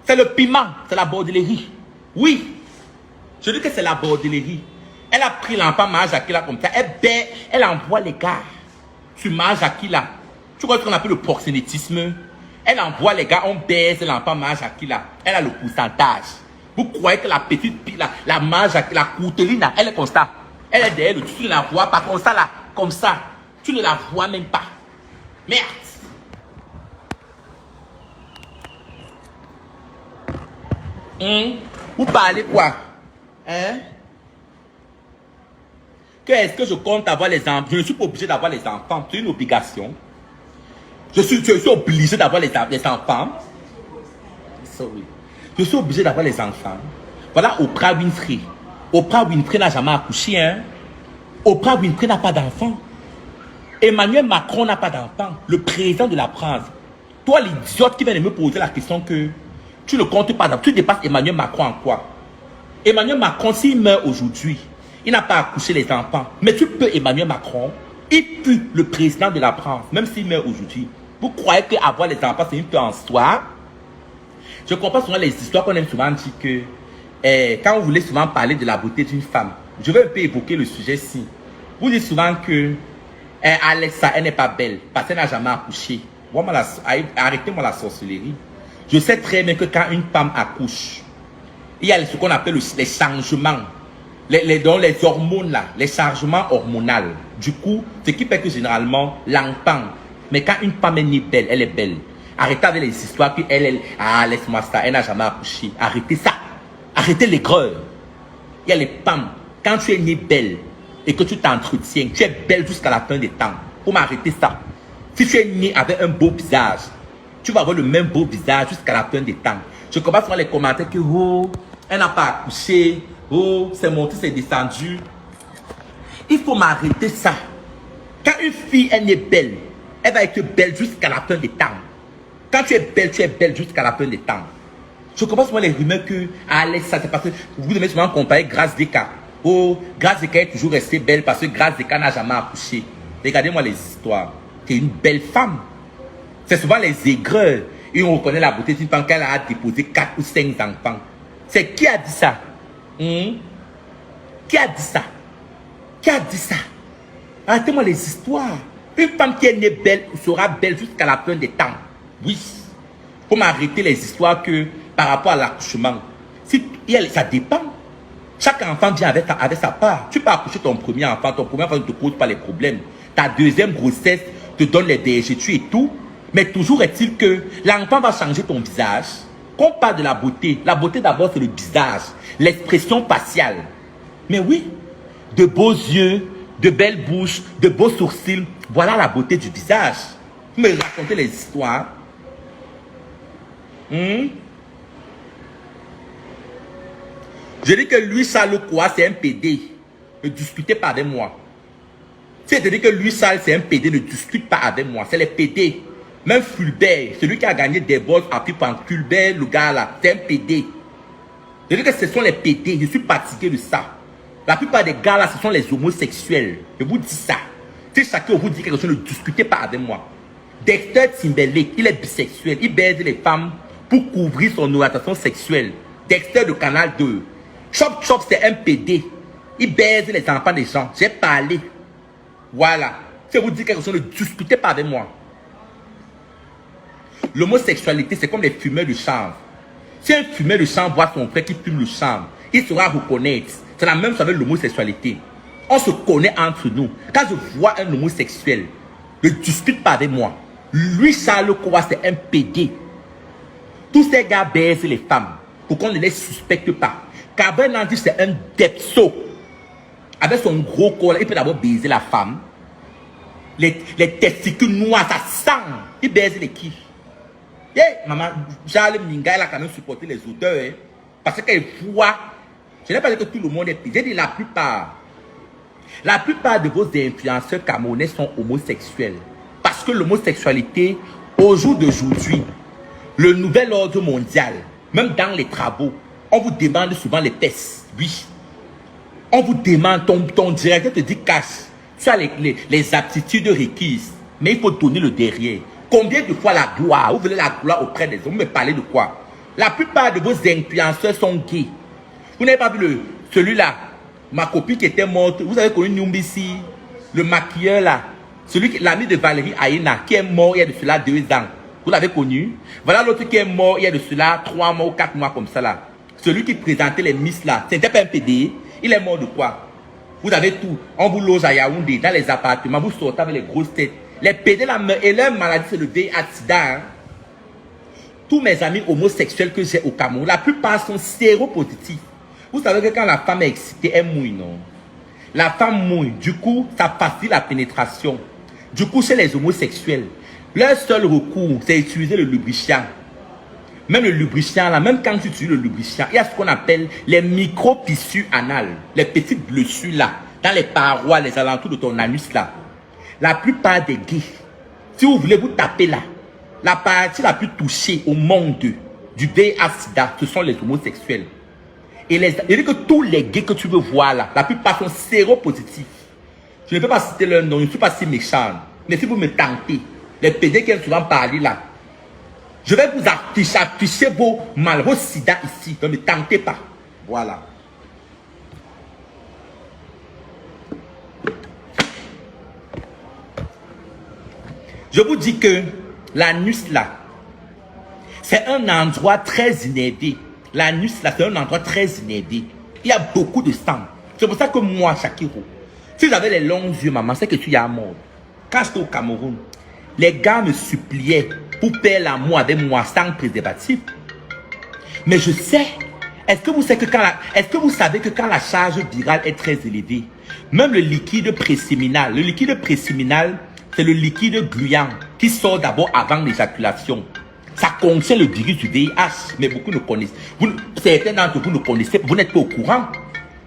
S1: C'est le piment, c'est la bordellerie. Oui. Je dis que c'est la bordellerie. Elle a pris l'enfant Majaki là comme ça. Elle envoie les gars sur Majaki là. Tu vois ce qu'on appelle le proxénétisme? Elle envoie les gars, on baise l'enfant Majaki là. Elle a le pourcentage. Vous croyez que la petite, la Majaki, la Couteline, elle est comme ça. Elle est derrière, tu ne la vois pas comme ça là. Comme ça. Tu ne la vois même pas. Merde. Vous parlez quoi? Hein? Est-ce que je compte avoir les enfants? Je ne suis pas obligé d'avoir les enfants. C'est une obligation. Je suis obligé d'avoir les enfants. Sorry. Je suis obligé d'avoir les enfants. Voilà Oprah Winfrey. Oprah Winfrey n'a jamais accouché. Hein? Oprah Winfrey n'a pas d'enfant. Emmanuel Macron n'a pas d'enfant. Le président de la France. Toi, l'idiote qui vient de me poser la question que tu ne comptes pas d'enfant. Tu dépasses Emmanuel Macron en quoi? Emmanuel Macron, s'il meurt aujourd'hui, il n'a pas accouché les enfants. Mais tu peux, Emmanuel Macron, il pue le président de la France, même s'il meurt aujourd'hui. Vous croyez qu'avoir les enfants, c'est une peu en soi? Je comprends souvent les histoires qu'on aime souvent dire que quand vous voulez souvent parler de la beauté d'une femme, je vais un peu évoquer le sujet-ci. Vous dites souvent que Alexa, elle n'est pas belle parce qu'elle n'a jamais accouché. Arrêtez-moi la sorcellerie. Je sais très bien que quand une femme accouche, il y a ce qu'on appelle les changements. Les hormones là, les changements hormonaux. Du coup, ce qui fait que généralement, l'enfant, mais quand une femme est née belle, elle est belle. Arrêtez avec les histoires que laisse-moi ça, elle n'a jamais accouché. Arrêtez ça. Arrêtez l'aigreur. Il y a les femmes, quand tu es née belle et que tu t'entretiens, tu es belle jusqu'à la fin des temps. Pour m'arrêter ça. Si tu es née avec un beau visage, tu vas avoir le même beau visage jusqu'à la fin des temps. Je commence à voir les commentaires que, oh, elle n'a pas accouché. Oh, c'est monté, c'est descendu. Il faut m'arrêter ça. Quand une fille est née belle, elle va être belle jusqu'à la fin des temps. Quand tu es belle jusqu'à la fin des temps. Je commence à voir les rumeurs que Alexa, c'est parce que vous devez souvent comparer Grace Deka. Oh, Grace Deka est toujours restée belle parce que Grace Deka n'a jamais accouché. Regardez-moi les histoires. C'est une belle femme. C'est souvent les aigreurs. Et on reconnaît la beauté d'une femme qu'elle a déposé 4 ou 5 enfants. C'est qui a dit ça? Qui a dit ça? Qui a dit ça? Arrêtez-moi les histoires. Une femme qui est née belle sera belle jusqu'à la fin des temps. Oui. Il faut m'arrêter les histoires que par rapport à l'accouchement. Ça dépend. Chaque enfant vient avec sa part. Tu peux accoucher ton premier enfant ne te cause pas les problèmes. Ta deuxième grossesse te donne les DGT et tout. Mais toujours est-il que l'enfant va changer ton visage. Quand on parle de la beauté d'abord c'est le visage, l'expression faciale. Mais oui, de beaux yeux, de belles bouches, de beaux sourcils, voilà la beauté du visage. Vous me racontez les histoires. Je dis que lui, Charles quoi, c'est un PD. Ne discutez pas avec moi. C'est-à-dire que lui, Charles, c'est un PD, ne discute pas avec moi. C'est les PD. Même Fulbert, celui qui a gagné des boss appris par Fulbert, le gars là, c'est un PD. Je dis que ce sont les PD, je suis fatigué de ça. La plupart des gars là, ce sont les homosexuels. Je vous dis ça. Si chacun vous dit quelque chose, ne discutez pas avec moi. Dexter Timberlake, il est bisexuel. Il baise les femmes pour couvrir son orientation sexuelle. Dexter de Canal 2. Chop Chop, c'est un PD. Il baise les enfants des gens. J'ai parlé. Voilà. Si vous dites quelque chose, ne discutez pas avec moi. L'homosexualité, c'est comme les fumeurs de chanvre. Si un fumeur de chanvre voit son frère qui fume le chanvre, il saura reconnaître. C'est la même chose avec l'homosexualité. On se connaît entre nous. Quand je vois un homosexuel, ne discute pas avec moi. Lui, Charles Kowa, c'est un PD. Tous ces gars baisent les femmes pour qu'on ne les suspecte pas. Cabrel Nandi, c'est un depso. Avec son gros corps, il peut d'abord baiser la femme. Les testicules noirs, ça sent. Il baise les qui? Maman, Charles Minga, elle a quand même supporté les auteurs. Parce qu'elle voit. Je n'ai pas dit que tout le monde est PD. J'ai dit la plupart. La plupart de vos influenceurs camerounais sont homosexuels. Parce que l'homosexualité, au jour d'aujourd'hui, le nouvel ordre mondial, même dans les travaux, on vous demande souvent les tests. Oui. On vous demande, ton directeur te dit cash. Tu as les aptitudes requises. Mais il faut donner le derrière. Combien de fois la gloire? Vous voulez la gloire auprès des hommes? Vous me parlez de quoi? La plupart de vos influenceurs sont gays. Vous n'avez pas vu celui-là? Ma copine qui était morte. Vous avez connu Numbisi, le maquilleur là. L'ami de Valérie Aïna, qui est mort il y a de cela 2 ans. Vous l'avez connu? Voilà l'autre qui est mort il y a de cela 3 mois ou 4 mois comme ça là. Celui qui présentait les Miss là. C'était pas un PD. Il est mort de quoi? Vous avez tout. On vous loge à Yaoundé, dans les appartements. Vous sortez avec les grosses têtes. Les PD là, et leur maladie, c'est le VIH-Sida. Hein? Tous mes amis homosexuels que j'ai au Cameroun, la plupart sont séropositifs. Vous savez que quand la femme est excitée, elle mouille, non? La femme mouille. Du coup, ça facilite la pénétration. Du coup, chez les homosexuels, leur seul recours, c'est utiliser le lubrifiant. Même le lubrifiant, là, même quand tu utilises le lubrifiant, il y a ce qu'on appelle les micro-pissus anales. Les petites blessures, là, dans les parois, les alentours de ton anus, là. La plupart des gays, si vous voulez vous taper là, la partie la plus touchée au monde du VIH-Sida, ce sont les homosexuels. Et il dit que tous les gays que tu veux voir là, la plupart sont séropositifs. Je ne peux pas citer leur nom, je ne suis pas si méchant. Mais si vous me tentez, les PD qui aiment souvent parler là, je vais vous afficher vos malheureux sida ici. Ne me tentez pas. Voilà. Je vous dis que l'anus là, c'est un endroit très inédit. L'anus là, c'est un endroit très inédit. Il y a beaucoup de sang. C'est pour ça que moi, Shakiro, si j'avais les longs yeux, maman, c'est que tu y as mort. Quand j'étais au Cameroun, les gars me suppliaient pour faire l'amour avec moi sans préservatif. Mais je sais. Est-ce que vous savez que quand la charge virale est très élevée, même le liquide préséminal, c'est le liquide gluant qui sort d'abord avant l'éjaculation. Ça contient le virus du VIH, mais beaucoup ne connaissent. Certains d'entre vous ne connaissez, vous n'êtes pas au courant.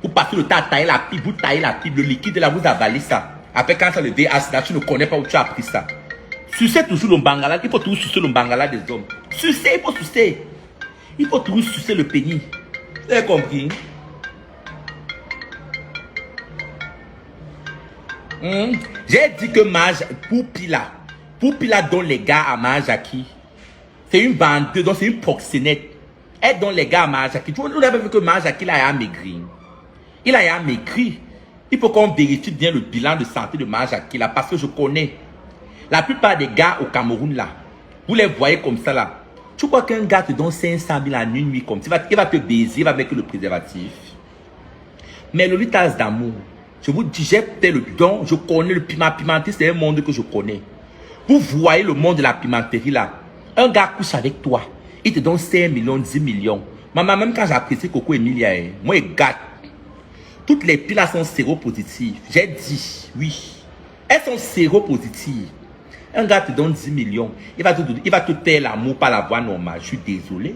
S1: Vous passez le temps à tailler la pipe, vous taillez la pipe, le liquide là, vous avalez ça. Après, quand ça le VIH là, tu ne connais pas où tu as pris ça. Sucer toujours le bangala, il faut toujours sucer le bangala des hommes. Sucer, il faut sucer. Il faut toujours sucer le pénis. Vous avez compris? J'ai dit que Poupila donne les gars à Majaki. C'est une bandeuse, donc c'est une proxénète. Elle donne les gars à Majaki. Vous avez vu que Majaki là, a maigri. Il a maigri. Il faut qu'on vérifie bien le bilan de santé de Majaki là, parce que je connais. La plupart des gars au Cameroun là, vous les voyez comme ça là. Tu crois qu'un gars te donne 500 000 en une nuit comme ça, il va te baiser, il va mettre le préservatif. Mais le litage d'amour, je vous dis, j'ai fait le don, je connais le pimenterie, c'est un monde que je connais. Vous voyez le monde de la pimenterie là. Un gars couche avec toi, il te donne 5 millions, 10 millions. Maman, même quand j'apprécie Coco Emilia, moi je gâte. Toutes les filles là sont séropositives. J'ai dit, oui. Elles sont séropositives. Un gars te donne 10 millions, il va te faire l'amour par la voie normale. Je suis désolé.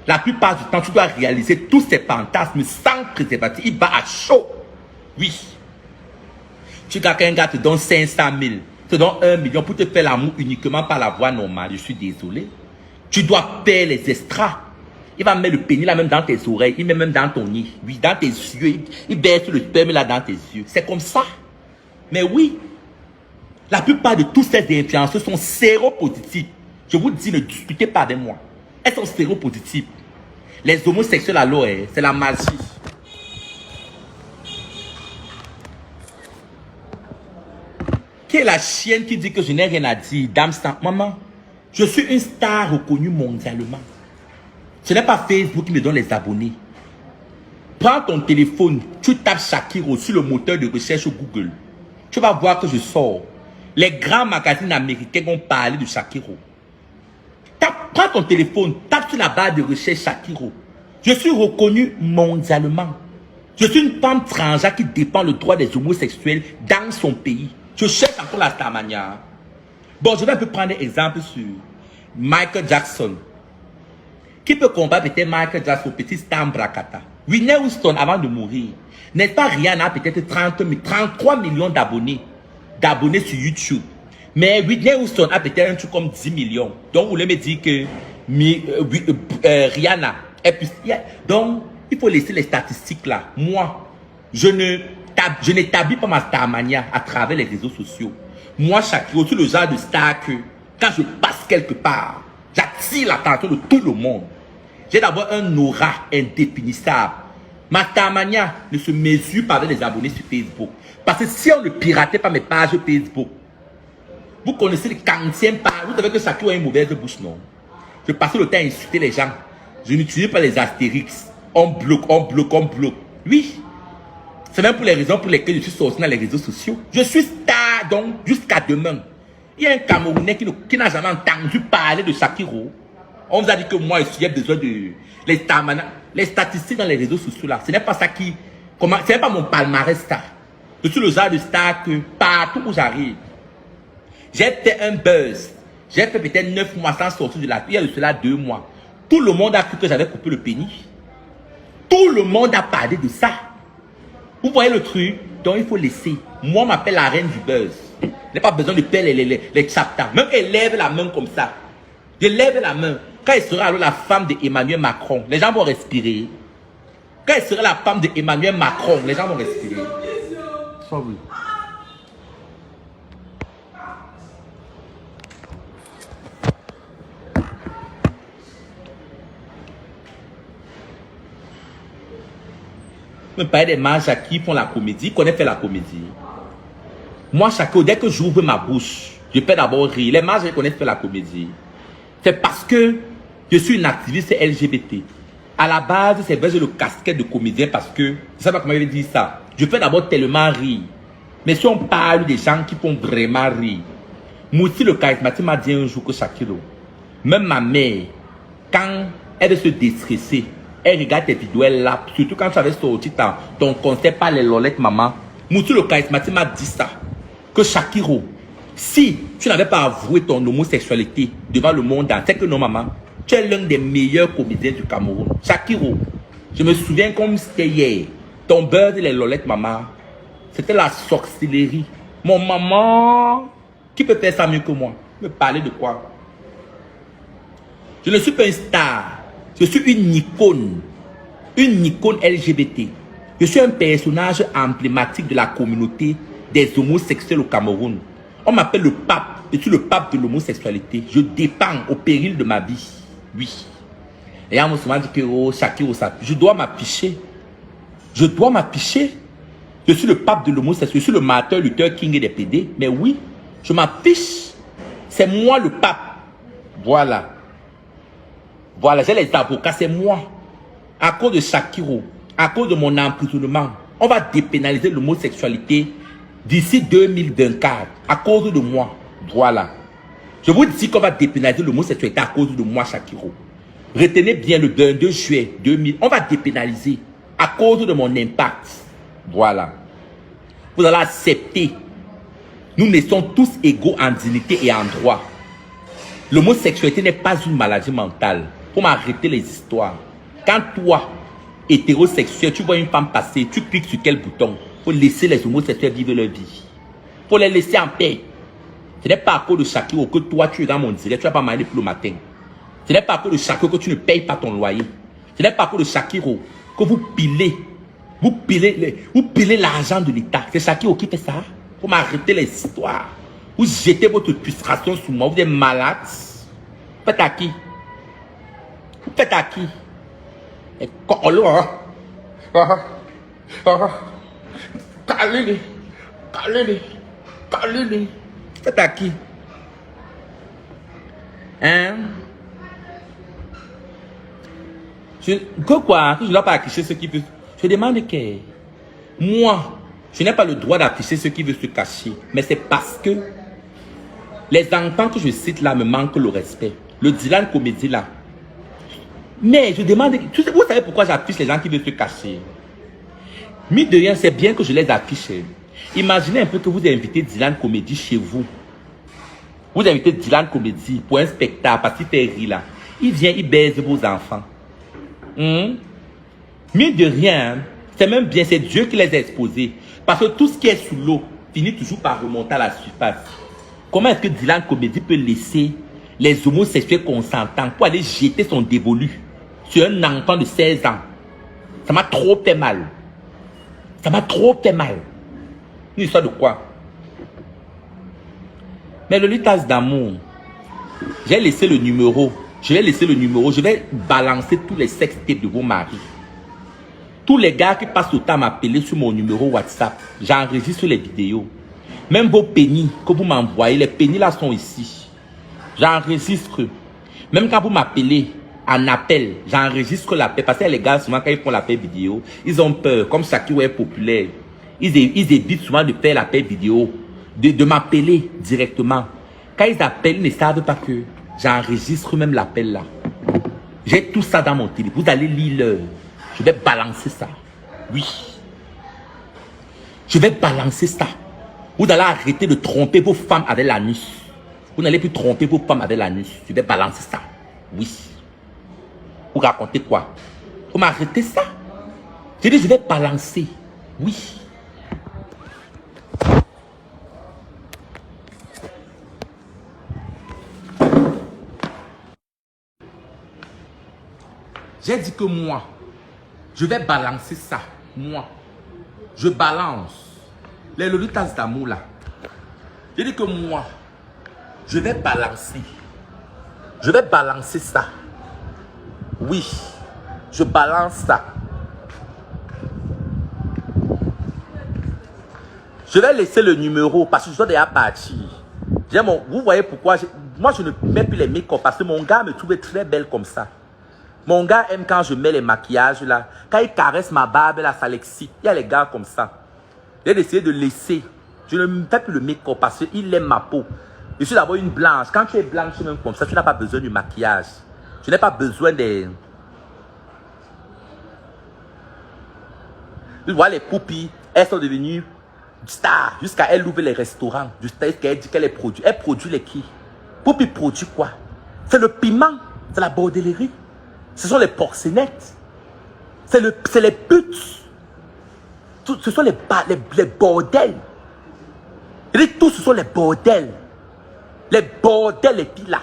S1: La plupart du temps, tu dois réaliser tous ces fantasmes sans préservatif. Il va à chaud. Oui. Tu vois qu'un gars te donne 500 000, te donne 1 million pour te faire l'amour uniquement par la voie normale. Je suis désolé. Tu dois payer les extras. Il va mettre le pénis là même dans tes oreilles, il met même dans ton nez. Oui, dans tes yeux. Il baisse le sperme là dans tes yeux. C'est comme ça. Mais oui. La plupart de tous ces influenceurs sont séropositifs. Je vous dis, ne discutez pas avec moi. Elles sont séropositives. Les homosexuels alors, c'est la magie. Qui est la chienne qui dit que je n'ai rien à dire? Dame sans maman, je suis une star reconnue mondialement. Ce n'est pas Facebook qui me donne les abonnés. Prends ton téléphone, tu tapes Shakiro sur le moteur de recherche Google. Tu vas voir que je sors. Les grands magazines américains vont parler de Shakiro. Prends ton téléphone, tape sur la barre de recherche Shakiro. Je suis reconnu mondialement. Je suis une femme transgenre qui défend le droit des homosexuels dans son pays. Je cherche encore la Starmania. Bon, je vais un peu prendre un exemple sur Michael Jackson. Qui peut combattre peut-être Michael Jackson, petit Stan Brakata? Whitney Houston, avant de mourir, n'est-ce pas Rihanna a peut-être 33 millions d'abonnés sur YouTube. Mais Whitney Houston a peut-être un truc comme 10 millions. Donc, vous voulez me dire que Rihanna est plus... Donc, il faut laisser les statistiques là. Moi, je n'établis pas ma starmania à travers les réseaux sociaux. Moi, Shakiro, je suis le genre de star que quand je passe quelque part, j'attire l'attention de tout le monde. J'ai d'abord un aura indéfinissable. Ma starmania ne se mesure pas avec les abonnés sur Facebook. Parce que si on ne piratait pas mes pages Facebook, vous connaissez les 40e pages, vous savez que Shakiro a une mauvaise bouche, non? Je passais le temps à insulter les gens. Je n'utilise pas les astérix. On bloque, on bloque, on bloque. Oui. C'est même pour les raisons pour lesquelles je suis sorti dans les réseaux sociaux. Je suis star, donc, jusqu'à demain. Il y a un Camerounais qui n'a jamais entendu parler de Shakiro. On vous a dit que moi, j'ai besoin de... Les statistiques dans les réseaux sociaux, là, ce n'est pas ça qui... Ce n'est pas mon palmarès star. Je suis le genre de star que partout où j'arrive, j'ai fait un buzz. J'ai fait peut-être 9 mois sans sortir de la vie. Il y a de cela 2 mois. Tout le monde a cru que j'avais coupé le pénis. Tout le monde a parlé de ça. Vous voyez le truc? Donc il faut laisser. Moi, on m'appelle la reine du buzz. Je n'ai pas besoin de faire les chapters. Même elle lève la main comme ça. Je lève la main. Quand elle sera alors la femme d'Emmanuel Macron, les gens vont respirer. Quand elle sera la femme d'Emmanuel Macron, les gens vont respirer. Sorry. Me parler des mages qui font la comédie, connaissent faire la comédie. Moi, dès que j'ouvre ma bouche, je peux d'abord rire. Les mages connaissent faire la comédie. C'est parce que je suis une activiste LGBT. À la base, c'est vrai, j'ai le casquette de comédien parce que, je ne sais pas comment je vais dire ça. Je fais d'abord tellement rire. Mais si on parle des gens qui font vraiment rire, Moussi le charismatique m'a dit un jour que Shakiro, même ma mère, quand elle veut se déstresser, elle regarde tes vidéos, elle là, surtout quand tu avais sorti ton concept par les lolettes maman. Moussi le charismatique m'a dit ça. Que Shakiro, si tu n'avais pas avoué ton homosexualité devant le monde entier, que non maman, tu es l'un des meilleurs comédiens du Cameroun. Shakiro, je me souviens comme c'était hier. Ton beurre et les lolettes maman, c'était la sorcellerie. Mon maman, qui peut faire ça mieux que moi? Me parler de quoi? Je ne suis pas une star. Je suis une icône LGBT. Je suis un personnage emblématique de la communauté des homosexuels au Cameroun. On m'appelle le pape. Je suis le pape de l'homosexualité. Je dépends au péril de ma vie. Oui. Et on m'a souvent dit que oh, Shakiro, je dois m'afficher. Je dois m'afficher. Je suis le pape de l'homosexualité. Je suis le Martin Luther King et des PD. Mais oui, je m'affiche. C'est moi le pape. Voilà. Voilà, j'ai les avocats, c'est moi. À cause de Shakiro, à cause de mon emprisonnement, on va dépénaliser l'homosexualité d'ici 2024. À cause de moi. Voilà. Je vous dis qu'on va dépénaliser l'homosexualité à cause de moi, Shakiro. Retenez bien le 22 juillet 2000. On va dépénaliser à cause de mon impact. Voilà. Vous allez accepter. Nous naissons tous égaux en dignité et en droit. L'homosexualité n'est pas une maladie mentale. Pour m'arrêter les histoires. Quand toi, hétérosexuel, tu vois une femme passer, tu cliques sur quel bouton? Faut laisser les homosexuels vivre leur vie. Faut les laisser en paix. Ce n'est pas à cause de Shakiro que toi, tu es dans mon direct, tu vas pas manger pour le matin. Ce n'est pas à cause de Shakiro que tu ne payes pas ton loyer. Ce n'est pas à cause de Shakiro que vous pilez l'argent de l'État. C'est Shakiro qui fait ça. Pour m'arrêter les histoires. Vous jetez votre frustration sur moi. Vous êtes malade. Faites à qui? Vous faites à qui? Et calez-les. Faites à qui? Hein? Quoi? Je ne dois pas afficher ce qui veut. Je demande que moi, je n'ai pas le droit d'afficher ce qui veut se cacher. Mais c'est parce que les enfants que je cite là me manquent le respect. Le Dylan Comédie là. Mais je demande, vous savez pourquoi j'affiche les gens qui veulent se cacher? Mine de rien, c'est bien que je les affiche. Imaginez un peu que vous invitez Dylan Comédie chez vous. Vous invitez Dylan Comédie pour un spectacle, parce qu'il fait rire là. Il vient, il baise vos enfants. Mine de rien, hein, c'est même bien, c'est Dieu qui les a exposés. Parce que tout ce qui est sous l'eau finit toujours par remonter à la surface. Comment est-ce que Dylan Comédie peut laisser les homosexuels consentants pour aller jeter son dévolu sur un enfant de 16 ans? Ça m'a trop fait mal. Ça m'a trop fait mal. Une histoire de quoi? Mais le Lolitas d'amour, j'ai laissé le numéro. Je vais laisser le numéro. Je vais balancer tous les sextapes de vos maris. Tous les gars qui passent le temps à m'appeler sur mon numéro WhatsApp, j'enregistre les vidéos. Même vos pénis que vous m'envoyez, les pénis là sont ici. J'enregistre. Même quand vous m'appelez en appel, j'enregistre l'appel. Parce que les gars, souvent quand ils font l'appel vidéo, ils ont peur. Comme Shakiro est populaire, ils évitent souvent de faire l'appel vidéo, de m'appeler directement. Quand ils appellent, ils ne savent pas que j'enregistre même l'appel là. J'ai tout ça dans mon téléphone. Vous allez lire l'heure. Je vais balancer ça. Oui. Je vais balancer ça. Vous allez arrêter de tromper vos femmes avec l'anus. Vous n'allez plus tromper vos femmes avec l'anus. Je vais balancer ça. Oui. Vous racontez quoi? Vous m'arrêtez ça? J'ai dit je vais balancer. Oui. J'ai dit que moi, je vais balancer ça. Moi, je balance les Lolitas d'amour là. J'ai dit que moi, je vais balancer. Je vais balancer ça. Oui, je balance ça. Je vais laisser le numéro parce que je dois déjà partir. Vous voyez pourquoi moi je ne mets plus les make-up parce que mon gars me trouvait très belle comme ça. Mon gars aime quand je mets les maquillages là. Quand il caresse ma barbe là, ça l'excite. Il y a les gars comme ça. J'ai décidé de laisser. Je ne fais plus le make-up parce qu'il aime ma peau. Je suis d'abord une blanche. Quand tu es blanche même comme ça, tu n'as pas besoin du maquillage. Tu n'as pas besoin des... Tu vois les poupies, elles sont devenues stars. Jusqu'à elle ouvre les restaurants. Jusqu'à elle dit qu'elle est produit. Elle produit les qui? Poupie produit quoi? C'est le piment. C'est la bordellerie. Ce sont les porcenettes. C'est les putes. Ce sont les bordels. Je dis tout, ce sont les bordels. Les bordels, les filles là.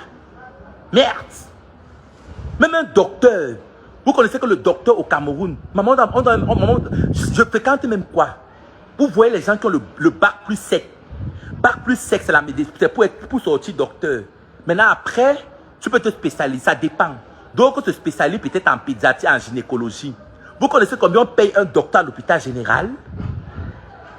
S1: Merde. Même un docteur. Vous connaissez que le docteur au Cameroun, je fréquente même quoi? Vous voyez les gens qui ont le bac plus 7. Bac plus 7, c'est la médecine. C'est pour sortir docteur. Maintenant, après, tu peux te spécialiser. Ça dépend. Donc, on se spécialise peut-être en pédiatrie, en gynécologie. Vous connaissez combien on paye un docteur à l'hôpital général?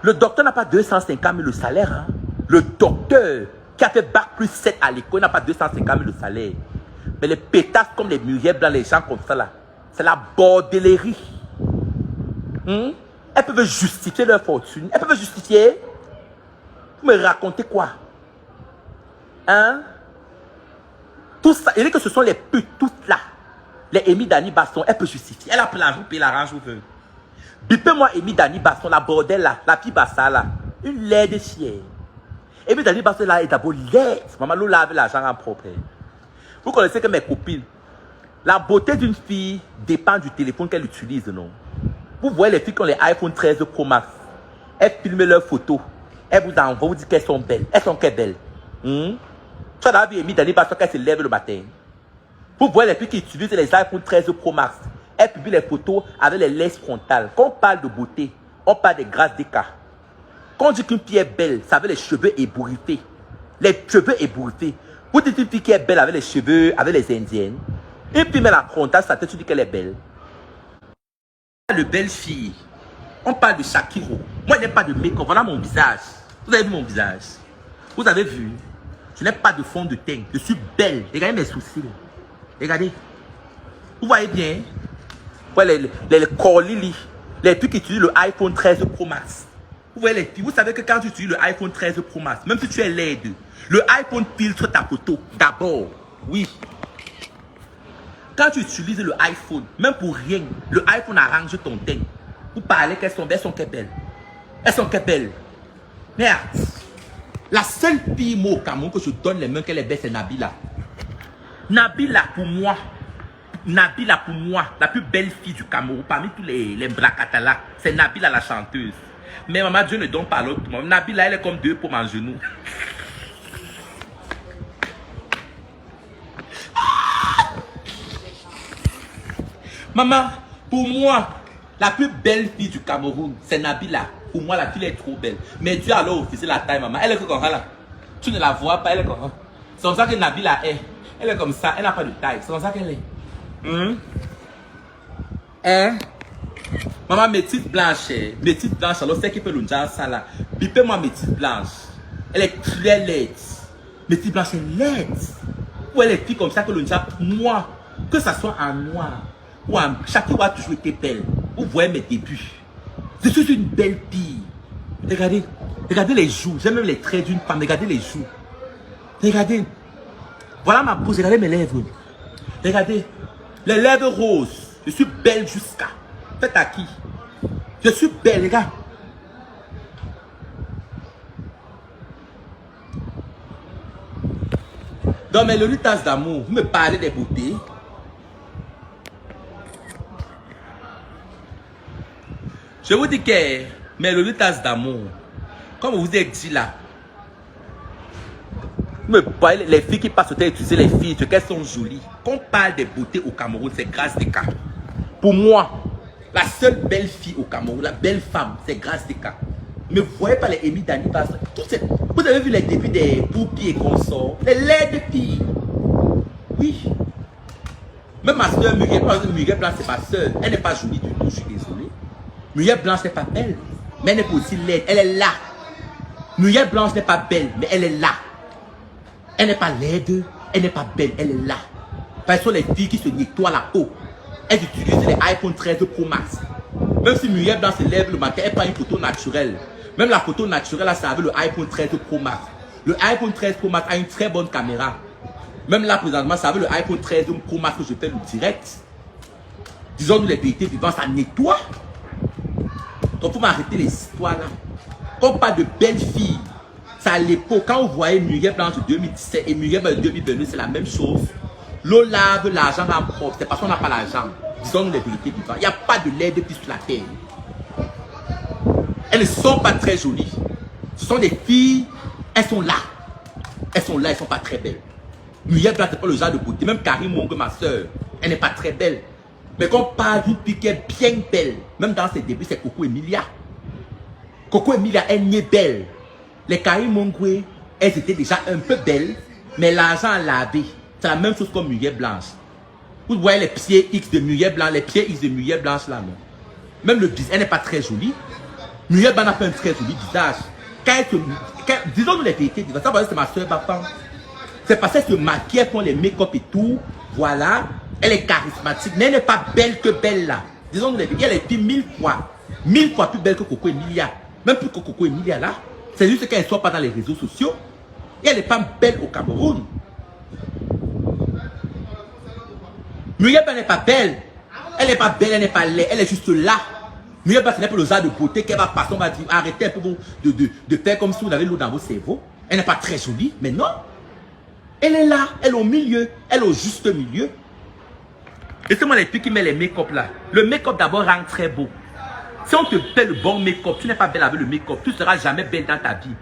S1: Le docteur n'a pas 250 000 le salaire. Hein? Le docteur qui a fait bac plus 7 à l'école n'a pas 250 000 le salaire. Mais les pétasses comme les muriers blancs, les gens comme ça là, c'est la bordellerie. Elles peuvent justifier leur fortune. Elles peuvent justifier. Vous me racontez quoi? Hein? Tout ça, il dit que ce sont les putes, toutes là. Les Amy Dani Basson, elle peut justifier. Elle a pris l'argent, paye l'argent, vous veut. Bipez-moi Amy Dani Basson, la bordelle là, la fille bassa là. Une laide chienne. Amy Dani Basson là est d'abord laide. Maman nous lave l'argent en propre. Vous connaissez que mes copines, la beauté d'une fille dépend du téléphone qu'elle utilise, non? Vous voyez les filles qui ont les iPhone 13 Pro Max. Elles filment leurs photos. Elles vous envoient, vous dites qu'elles sont belles. Elles sont qu'elles belles. Tu as vu Amy Dani Basson qu'elle se lève le matin. Vous voyez les filles qui utilisent les iPhone 13 Pro Max. Elles publient les photos avec les laisses frontales. Quand on parle de beauté, on parle des grâces d'écart. Quand on dit qu'une fille est belle, ça veut les cheveux ébouriffés. Les cheveux ébouriffés. Vous dites une fille qui est belle avec les cheveux, avec les indiennes. Une fille met la frontale, ça te dit qu'elle est belle. De belles filles. On parle de Shakiro. Moi, je n'ai pas de make-up. Voilà mon visage. Vous avez vu mon visage? Vous avez vu? Je n'ai pas de fond de teint. Je suis belle. Regardez mes sourcils. Regardez. Vous voyez bien? Vous voyez les corlili. Les filles qui utilisent le iPhone 13 Pro Max. Vous voyez les filles. Vous savez que quand tu utilises le iPhone 13 Pro Max, même si tu es laide, le iPhone filtre ta photo. D'abord. Oui. Quand tu utilises le iPhone, même pour rien, le iPhone arrange ton teint. Vous parlez qu'elles sont belles, elles sont qu'elles belles. Elles sont qu'elles belles. Merde. La seule fille moi au Cameroun que je donne les mains qu'elle est belle, c'est Nabila. Nabila, pour moi, Nabila, pour moi, la plus belle fille du Cameroun, parmi tous les Bracatala, c'est Nabila la chanteuse. Mais maman, Dieu ne donne pas l'autre. Nabila, elle est comme 2 pommes en genou. Maman, pour moi, la plus belle fille du Cameroun, c'est Nabila. Pour moi, la fille est trop belle. Mais Dieu a alors officié la taille, maman. Elle est comme ça là. Tu ne la vois pas, elle est comme ça. C'est comme ça que Nabila est. Elle est comme ça, elle n'a pas de taille. C'est comme ça qu'elle est. Hein? Maman, métisse blanche, alors c'est qui peut le dire ça là. Bipez-moi métisse blanche. Elle est très laide. Métisse blanche est laide. Ou elle est fille comme ça que le dire, moi, que ça soit en noir. Ou en, chacun a toujours été belle. Vous voyez mes débuts. Je suis une belle fille. Regardez, regardez les joues. J'aime même les traits d'une femme. Regardez les joues. Regardez. Voilà ma bouche. Regardez mes lèvres. Regardez. Les lèvres roses. Je suis belle jusqu'à. Faites à qui? Je suis belle, les gars. Dans mes lolitas d'amour, vous me parlez des beautés. Je vous dis que mes lolitas d'amour, comme vous ai dit là, vous me parlez, les filles qui passent au temps utiliser les filles, qu'elles sont jolies. Quand on parle des beautés au Cameroun, c'est Grâce Deka. Pour moi, la seule belle fille au Cameroun, la belle femme, c'est Grâce Deka. Mais vous voyez pas les Amy Dani, vous avez vu les débuts des Poupies et consorts, les laides filles. Oui. Même ma soeur Muriel Blanc, c'est ma soeur. Elle n'est pas jolie du tout, je suis désolé. Muriel Blanche n'est pas belle, mais elle n'est pas aussi laide. Elle est là. Muriel Blanche n'est pas belle, mais elle est là. Elle n'est pas laide, elle n'est pas belle, elle est là. Parce que ce sont les filles qui se nettoient la peau. Elles utilisent les iPhone 13 Pro Max. Même si Muriel Blanche se lève le matin, elle prend une photo naturelle. Même la photo naturelle, là, c'est avec le iPhone 13 Pro Max. Le iPhone 13 Pro Max a une très bonne caméra. Même là, présentement, c'est avec le iPhone 13 Pro Max que je fais le direct. Disons-nous les vérités vivantes, ça nettoie. Donc, il faut m'arrêter les histoires là. Quand on parle de belles filles, c'est à l'époque, quand vous voyez Muriel Blanche 2017 et Muriel Blanche 2022, c'est la même chose. L'eau lave, l'argent rend propre. C'est parce qu'on n'a pas l'argent. Disons-nous les vérités vivantes. Il n'y a pas de laide plus sur la terre. Elles ne sont pas très jolies. Ce sont des filles, elles sont là. Elles sont là, elles ne sont pas très belles. Muriel Blanche, c'est pas le genre de beauté. Même Karine Monge, ma soeur, elle n'est pas très belle. Mais quand on parle d'une fille qui est bien belle, même dans ses débuts, c'est Coco Emilia. Coco Emilia, elle n'y est belle. Les Karine Monge, elles étaient déjà un peu belles, mais l'argent a lavé. C'est la même chose comme Muriel Blanche. Vous voyez les pieds X de Muriel Blanche, les pieds X de Muriel Blanche là, non. Même le visage, elle n'est pas très jolie. Muriel Blanche a fait un très joli visage. Disons-nous les vérités, ça va c'est ma soeur Bafan. C'est parce qu'elle se maquille, elle prend les make-up et tout. Voilà. Elle est charismatique, mais elle n'est pas belle que belle là. Disons-nous les vérités, elle est 1000 fois plus belle que Coco Emilia. Même plus que Coco Emilia là. C'est juste qu'elle ne soit pas dans les réseaux sociaux. Et elle n'est pas belle au Cameroun. Muriel n'est pas belle. Elle n'est pas belle, elle n'est pas laide. Elle est juste là. Muriel ce n'est pas le genre de beauté qu'elle va passer. On va dire, arrêtez un peu de faire comme si vous avez l'eau dans vos cerveaux. Elle n'est pas très jolie, mais non. Elle est là, elle est au milieu, elle est au juste milieu. Et c'est moi les filles qui met les make-up là. Le make-up d'abord rend très beau. Si on te fait le bon make-up, tu n'es pas belle avec le make-up, tu ne seras jamais belle dans ta vie.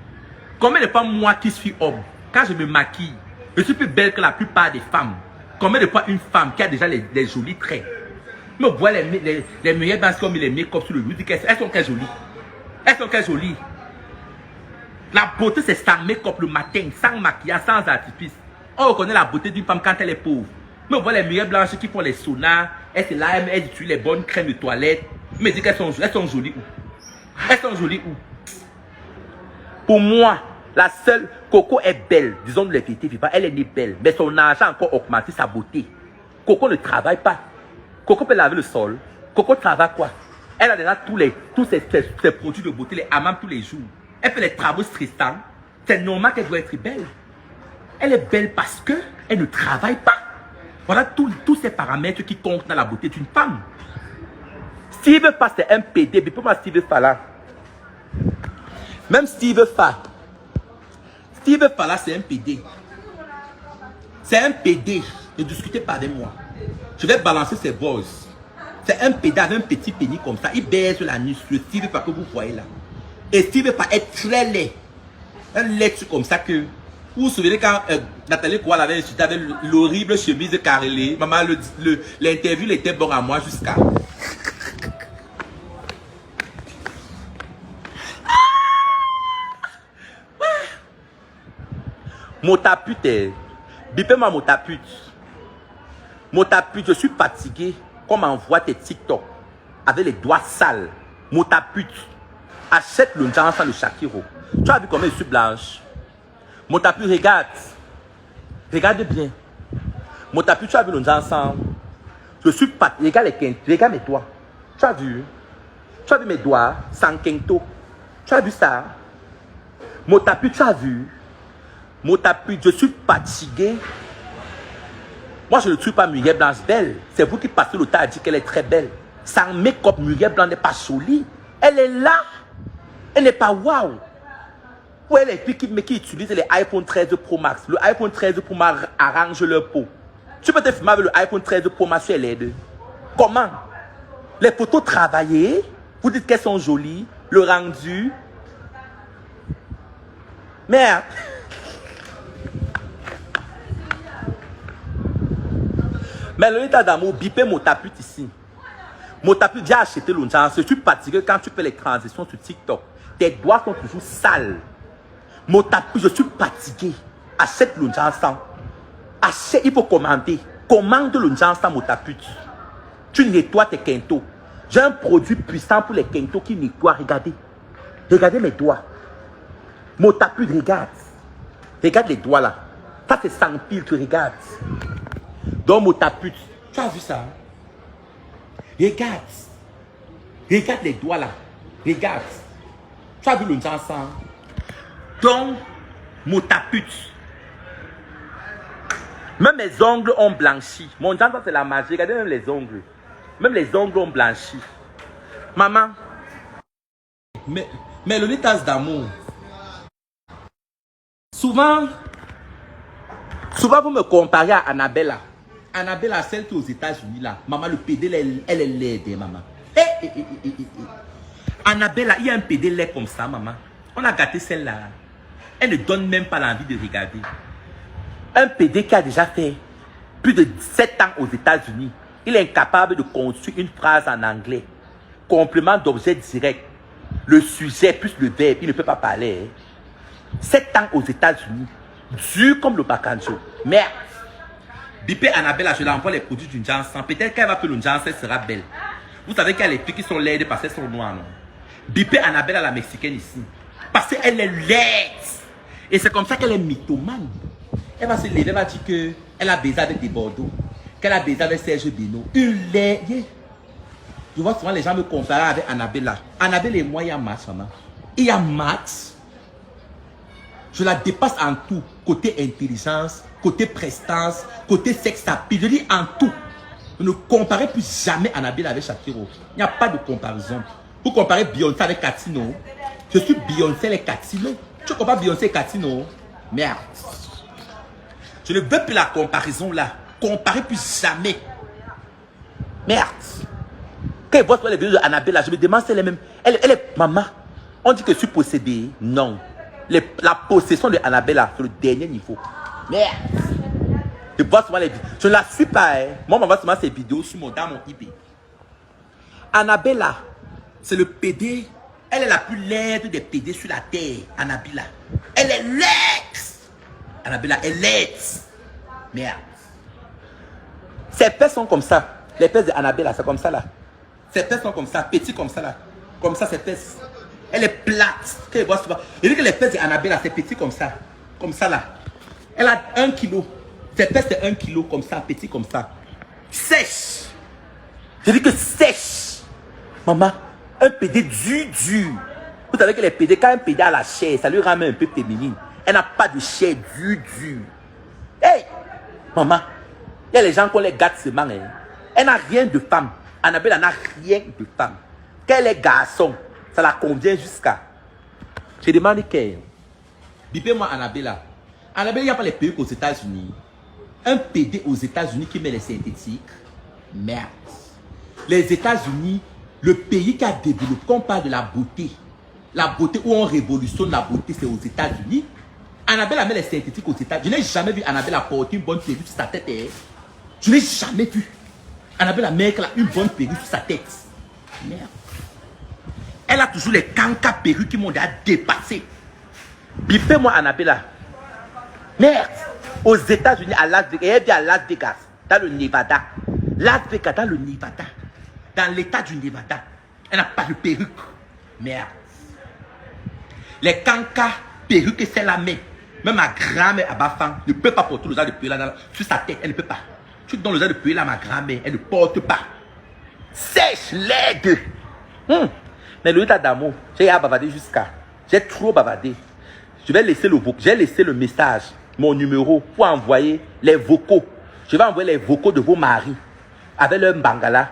S1: Combien de fois moi qui suis homme, quand je me maquille, je suis plus belle que la plupart des femmes. Combien de fois une femme qui a déjà les jolis traits, me voit les meilleures danses comme les make-up sur le loup, elles sont très jolies. Elles sont très jolies. La beauté c'est sans make-up le matin, sans maquillage, sans artifice. On reconnaît la beauté d'une femme quand elle est pauvre. Me voit les meilleures blanches qui font les saunas, elles sont là, elles utilisent les bonnes crèmes de toilette. Me dit qu'elles sont jolies où? Elles sont jolies où? Pour moi, la seule Coco est belle, disons les vérités vivantes, elle est née belle, mais son argent a encore augmenté sa beauté. Coco ne travaille pas. Coco peut laver le sol. Coco travaille quoi? Elle a déjà tous ses produits de beauté, les hammams tous les jours. Elle fait les travaux stressants. C'est normal qu'elle doit être belle. Elle est belle parce qu'elle ne travaille pas. Voilà tous ces paramètres qui comptent dans la beauté d'une femme. Steve Fa, c'est un PD. Mais pour moi, Steve Fa là. Même Steve Fa. Steve Fa là, c'est un PD. C'est un PD. Ne discutez pas avec moi. Je vais balancer ses boys. C'est un pédale avec un petit pénis comme ça. Il baise la nuit sur Steve pas que vous voyez là. Et Steve pas être très laid. Un lait comme ça que... Vous vous souvenez quand Nathalie Koual avait insulté avec l'horrible chemise carrelée. Maman, l'interview était bon à moi jusqu'à... Motapute, bipez-moi motapute. Motapute, je suis fatigué. Comme envoie tes TikTok avec les doigts sales. Motapute, achète le Njansan de Shakiro. Tu as vu comment je suis blanche? Motapute, regarde. Regarde bien. Motapute, tu as vu le Njansan? Je suis fatigué. Regarde les quintos, regarde mes doigts. Tu as vu? Tu as vu mes doigts sans quinto? Tu as vu ça? Motapute, tu as vu? Motapute, je suis fatigué. Moi, je ne tue pas Muriel Blanche belle. C'est vous qui passez le temps à dire qu'elle est très belle. Sans make-up, Muriel Blanche n'est pas jolie. Elle est là. Elle n'est pas waouh. Où est les filles qui utilisent les iPhone 13 Pro Max? Le iPhone 13 Pro Max arrange leur peau. Tu peux te filmer avec le iPhone 13 Pro Max sur les deux. Comment? Les photos travaillées, vous dites qu'elles sont jolies. Le rendu. Merde. Mais le état d'amour, bipez Motapute ici. Motapute, viens acheter l'onjan. Je suis fatigué quand tu fais les transitions sur TikTok. Tes doigts sont toujours sales. Motapute, je suis fatigué. Achète l'onjan sans. Achète, il faut commander. Commande l'onjan sans Motapute. Tu nettoies tes quintos. J'ai un produit puissant pour les quintos qui nettoie. Regardez. Regardez mes doigts. Motapute, regarde. Regarde les doigts là. Ça c'est sans filtre, regarde. Donc Motapute, tu as vu ça? Regarde. Regarde les doigts là. Regarde. Tu as vu le Njansan? Donc Motapute. Même mes ongles ont blanchi. Mon Njansan c'est la magie. Regardez même les ongles. Même les ongles ont blanchi. Maman. Mais le tasse d'amour. Souvent vous me comparez à Annabella. Annabella, celle qui est aux États-Unis là. Maman, le PD, elle est laide, maman. Annabella, il y a un PD laid comme ça, maman. On a gâté celle-là. Elle ne donne même pas l'envie de regarder. Un PD qui a déjà fait plus de 7 ans aux États-Unis. Il est incapable de construire une phrase en anglais. Complément d'objet direct. Le sujet plus le verbe. Il ne peut pas parler. 7 ans aux États-Unis. Dur comme le bacanjo. Merde. Bipé Annabella, je l'envoie les produits d'une Njansan. Peut-être qu'elle va que le Njansan sera belle. Vous savez qu'il y a les filles qui sont laides parce qu'elles sont noires, non? Bipé Annabella, la mexicaine ici. Parce qu'elle est laide. Et c'est comme ça qu'elle est mythomane. Elle va se lever, elle va dire qu'elle a baisé avec des Bordeaux. Qu'elle a baisé avec Serge Beno. Une laide. Je vois souvent les gens me comparer avec Annabella. Annabella et moi, il y a match, maman. Il y a match. Je la dépasse en tout. Côté intelligence, côté prestance, côté sexe appeal. Je dis en tout. Ne comparez plus jamais Annabella avec Shakiro. Il n'y a pas de comparaison. Vous comparez Beyoncé avec Katino. Je suis Beyoncé et Katino. Tu compares Beyoncé et Katino? Merde. Je ne veux plus la comparaison là. Comparez plus jamais. Merde. Quand je vois les vidéos de Annabella, je me demande si elle est même... Elle est maman. On dit que je suis possédée. Non. La possession de Annabella sur le dernier niveau. Merde. Je vois souvent les vidéos. Je ne la suis pas. Hein. Moi, je vois souvent ces vidéos dans mon eBay. Annabella, c'est le PD. Elle est la plus laide des PD sur la terre. Annabella. Elle est laide. Annabella est laide. Merde. Ses fesses sont comme ça. Les fesses de Annabella, c'est comme ça là. Ses fesses sont comme ça, petits comme ça là. Comme ça, ses fesses. Elle est plate. Et dit que les fesses d'Annabella, c'est petit comme ça. Comme ça là. Elle a 1 kilo. Ses fesses, c'est 1 kilo comme ça, petit comme ça. Sèche. Je dis que sèche. Maman, un PD dur. Vous savez que les PD, quand un PD a la chair, ça lui ramène un peu féminine. Elle n'a pas de chair dur. Hey, maman, il y a les gens qui ont les gâtes seulement. Hein. Elle n'a rien de femme. Annabella n'a rien de femme. Quand elle est garçon, ça la convient jusqu'à. Je demande qu'elle. Bipez-moi Annabella. Annabella, il n'y a pas les pays aux États-Unis. Un PD aux États-Unis qui met les synthétiques. Merde. Les États-Unis, le pays qui a développé, quand on parle de la beauté où on révolutionne la beauté, c'est aux États-Unis. Annabelle a mis les synthétiques aux États-Unis. Je n'ai jamais vu Annabelle apporter une bonne perruque sur sa tête. Je n'ai jamais vu. Annabelle a mis une bonne perruque sur sa tête. Merde. Elle a toujours les cancas perruques qui m'ont déjà dépassé. Bipez-moi Annabelle. Merde. Aux États-Unis, à Las Vegas. Elle vient à Las Vegas, dans le Nevada. Las Vegas, dans le Nevada. Dans l'état du Nevada. Elle n'a pas de perruque. Merde. Les cancas perruques que c'est la main. Même ma grand-mère à Bafang ne peut pas porter le genre de perruque là sur sa tête. Elle ne peut pas. Tu donnes le genre de perruque là à ma grand-mère. Elle ne porte pas. Sèche, laide. Mais le tas d'amour, j'ai bavardé jusqu'à. J'ai trop bavardé. Je vais laisser le message, mon numéro, pour envoyer les vocaux. Je vais envoyer les vocaux de vos maris avec leur bangala.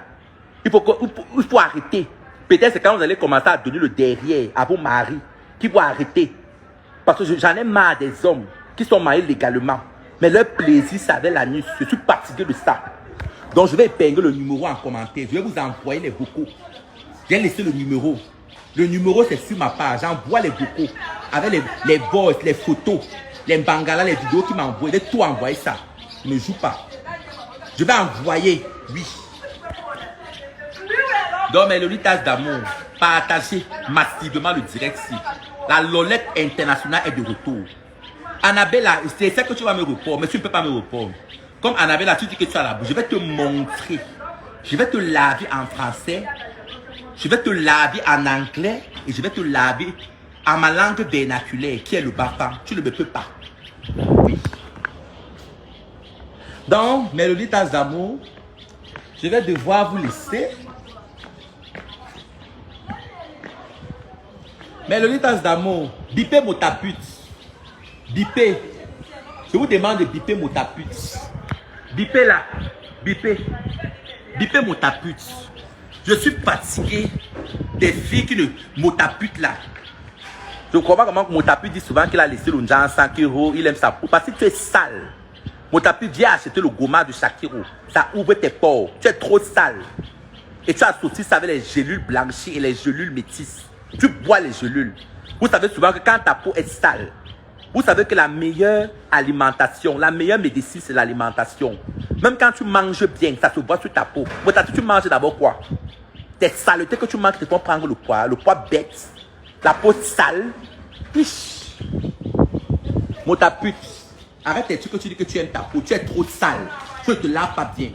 S1: Il faut arrêter. Peut-être c'est quand vous allez commencer à donner le derrière à vos maris qu'il faut arrêter. Parce que j'en ai marre des hommes qui sont mariés légalement. Mais leur plaisir, c'est avec la nuit. Je suis fatigué de ça. Donc je vais épingler le numéro en commentaire. Je vais vous envoyer les vocaux. J'ai laissé le numéro. Le numéro, c'est sur ma page. J'envoie les vocaux avec les voices, les photos, les bangalas, les vidéos qui m'envoient. Je vais tout envoyer ça. Je ne joue pas. Je vais envoyer, oui. Donc, mes Lolitas d'amour, partagez massivement le direct ici. La Lolette internationale est de retour. Annabella, c'est ça que tu vas me répondre, mais tu ne peux pas me répondre. Comme Annabella, tu dis que tu as la bouche. Je vais te montrer. Je vais te laver en français. Je vais te laver en anglais. Et je vais te laver en ma langue vernaculaire, qui est le bafang. Tu ne me peux pas. Oui. Donc, mes Lolitas d'amour, je vais devoir vous laisser. Mais Lolitas d'amour, bipez mon tapute. Bipez. Je vous demande de biper mon tapute. Bipez là. Bipez. Bipez mon tapute. Je suis fatigué des filles qui ne m'otapute là. Je ne crois pas comment Motapute dit souvent qu'il a laissé le Njan 100 €. Il aime sa peau. Parce que tu es sale. Motapute, viens acheter le goma de Shakiro. Ça ouvre tes pores. Tu es trop sale. Et tu associes ça avec les gélules blanchies et les gélules métisses. Tu bois les gélules. Vous savez souvent que quand ta peau est sale, vous savez que la meilleure alimentation, la meilleure médecine, c'est l'alimentation. Même quand tu manges bien, ça se voit sur ta peau. Motapute, tu manges d'abord quoi? Des saletés que tu manges te font prendre le poids bête, la peau sale. Motapute, arrête tes trucs que tu dis que tu aimes ta peau, tu es trop sale. Tu ne te laves pas bien.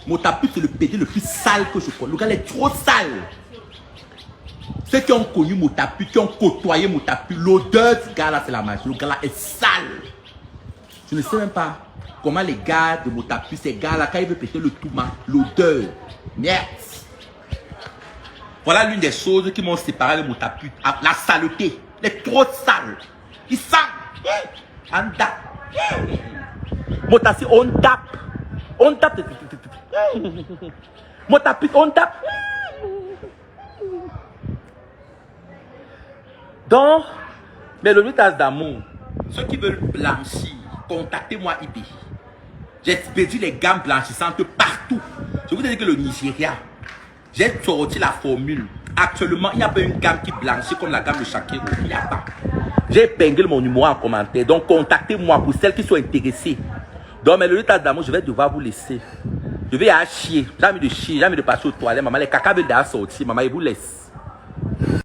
S1: Motapute, c'est le PD le plus sale que je connais. Le gars est trop sale. Ceux qui ont connu Motapute, qui ont côtoyé Motapute, l'odeur du gars là, c'est la magie. Le gars là est sale. Je ne sais même pas comment les gars de Motapute, ces gars là, quand ils veulent péter le tout, l'odeur. Merde. Voilà l'une des choses qui m'ont séparé de Motapute. La saleté. Il est trop sale. Il sent. Anda. Motapute, on tape. On tape. Motapute, on tape. Donc, mes Lolitas d'amour, ceux qui veulent blanchir, contactez-moi IB. J'expédie les gammes blanchissantes partout. Je vous ai dit que le Nigeria, j'ai sorti la formule. Actuellement, il n'y a pas une gamme qui blanchit comme la gamme de Shakiro. Il n'y a pas. J'ai épinglé mon numéro en commentaire. Donc, contactez-moi pour celles qui sont intéressées. Donc, mes Lolitas d'amour, je vais devoir vous laisser. Je vais à chier. J'ai envie de chier, j'ai envie de passer aux toilettes. Maman, les caca veulent déjà sortir. Maman, ils vous laissent.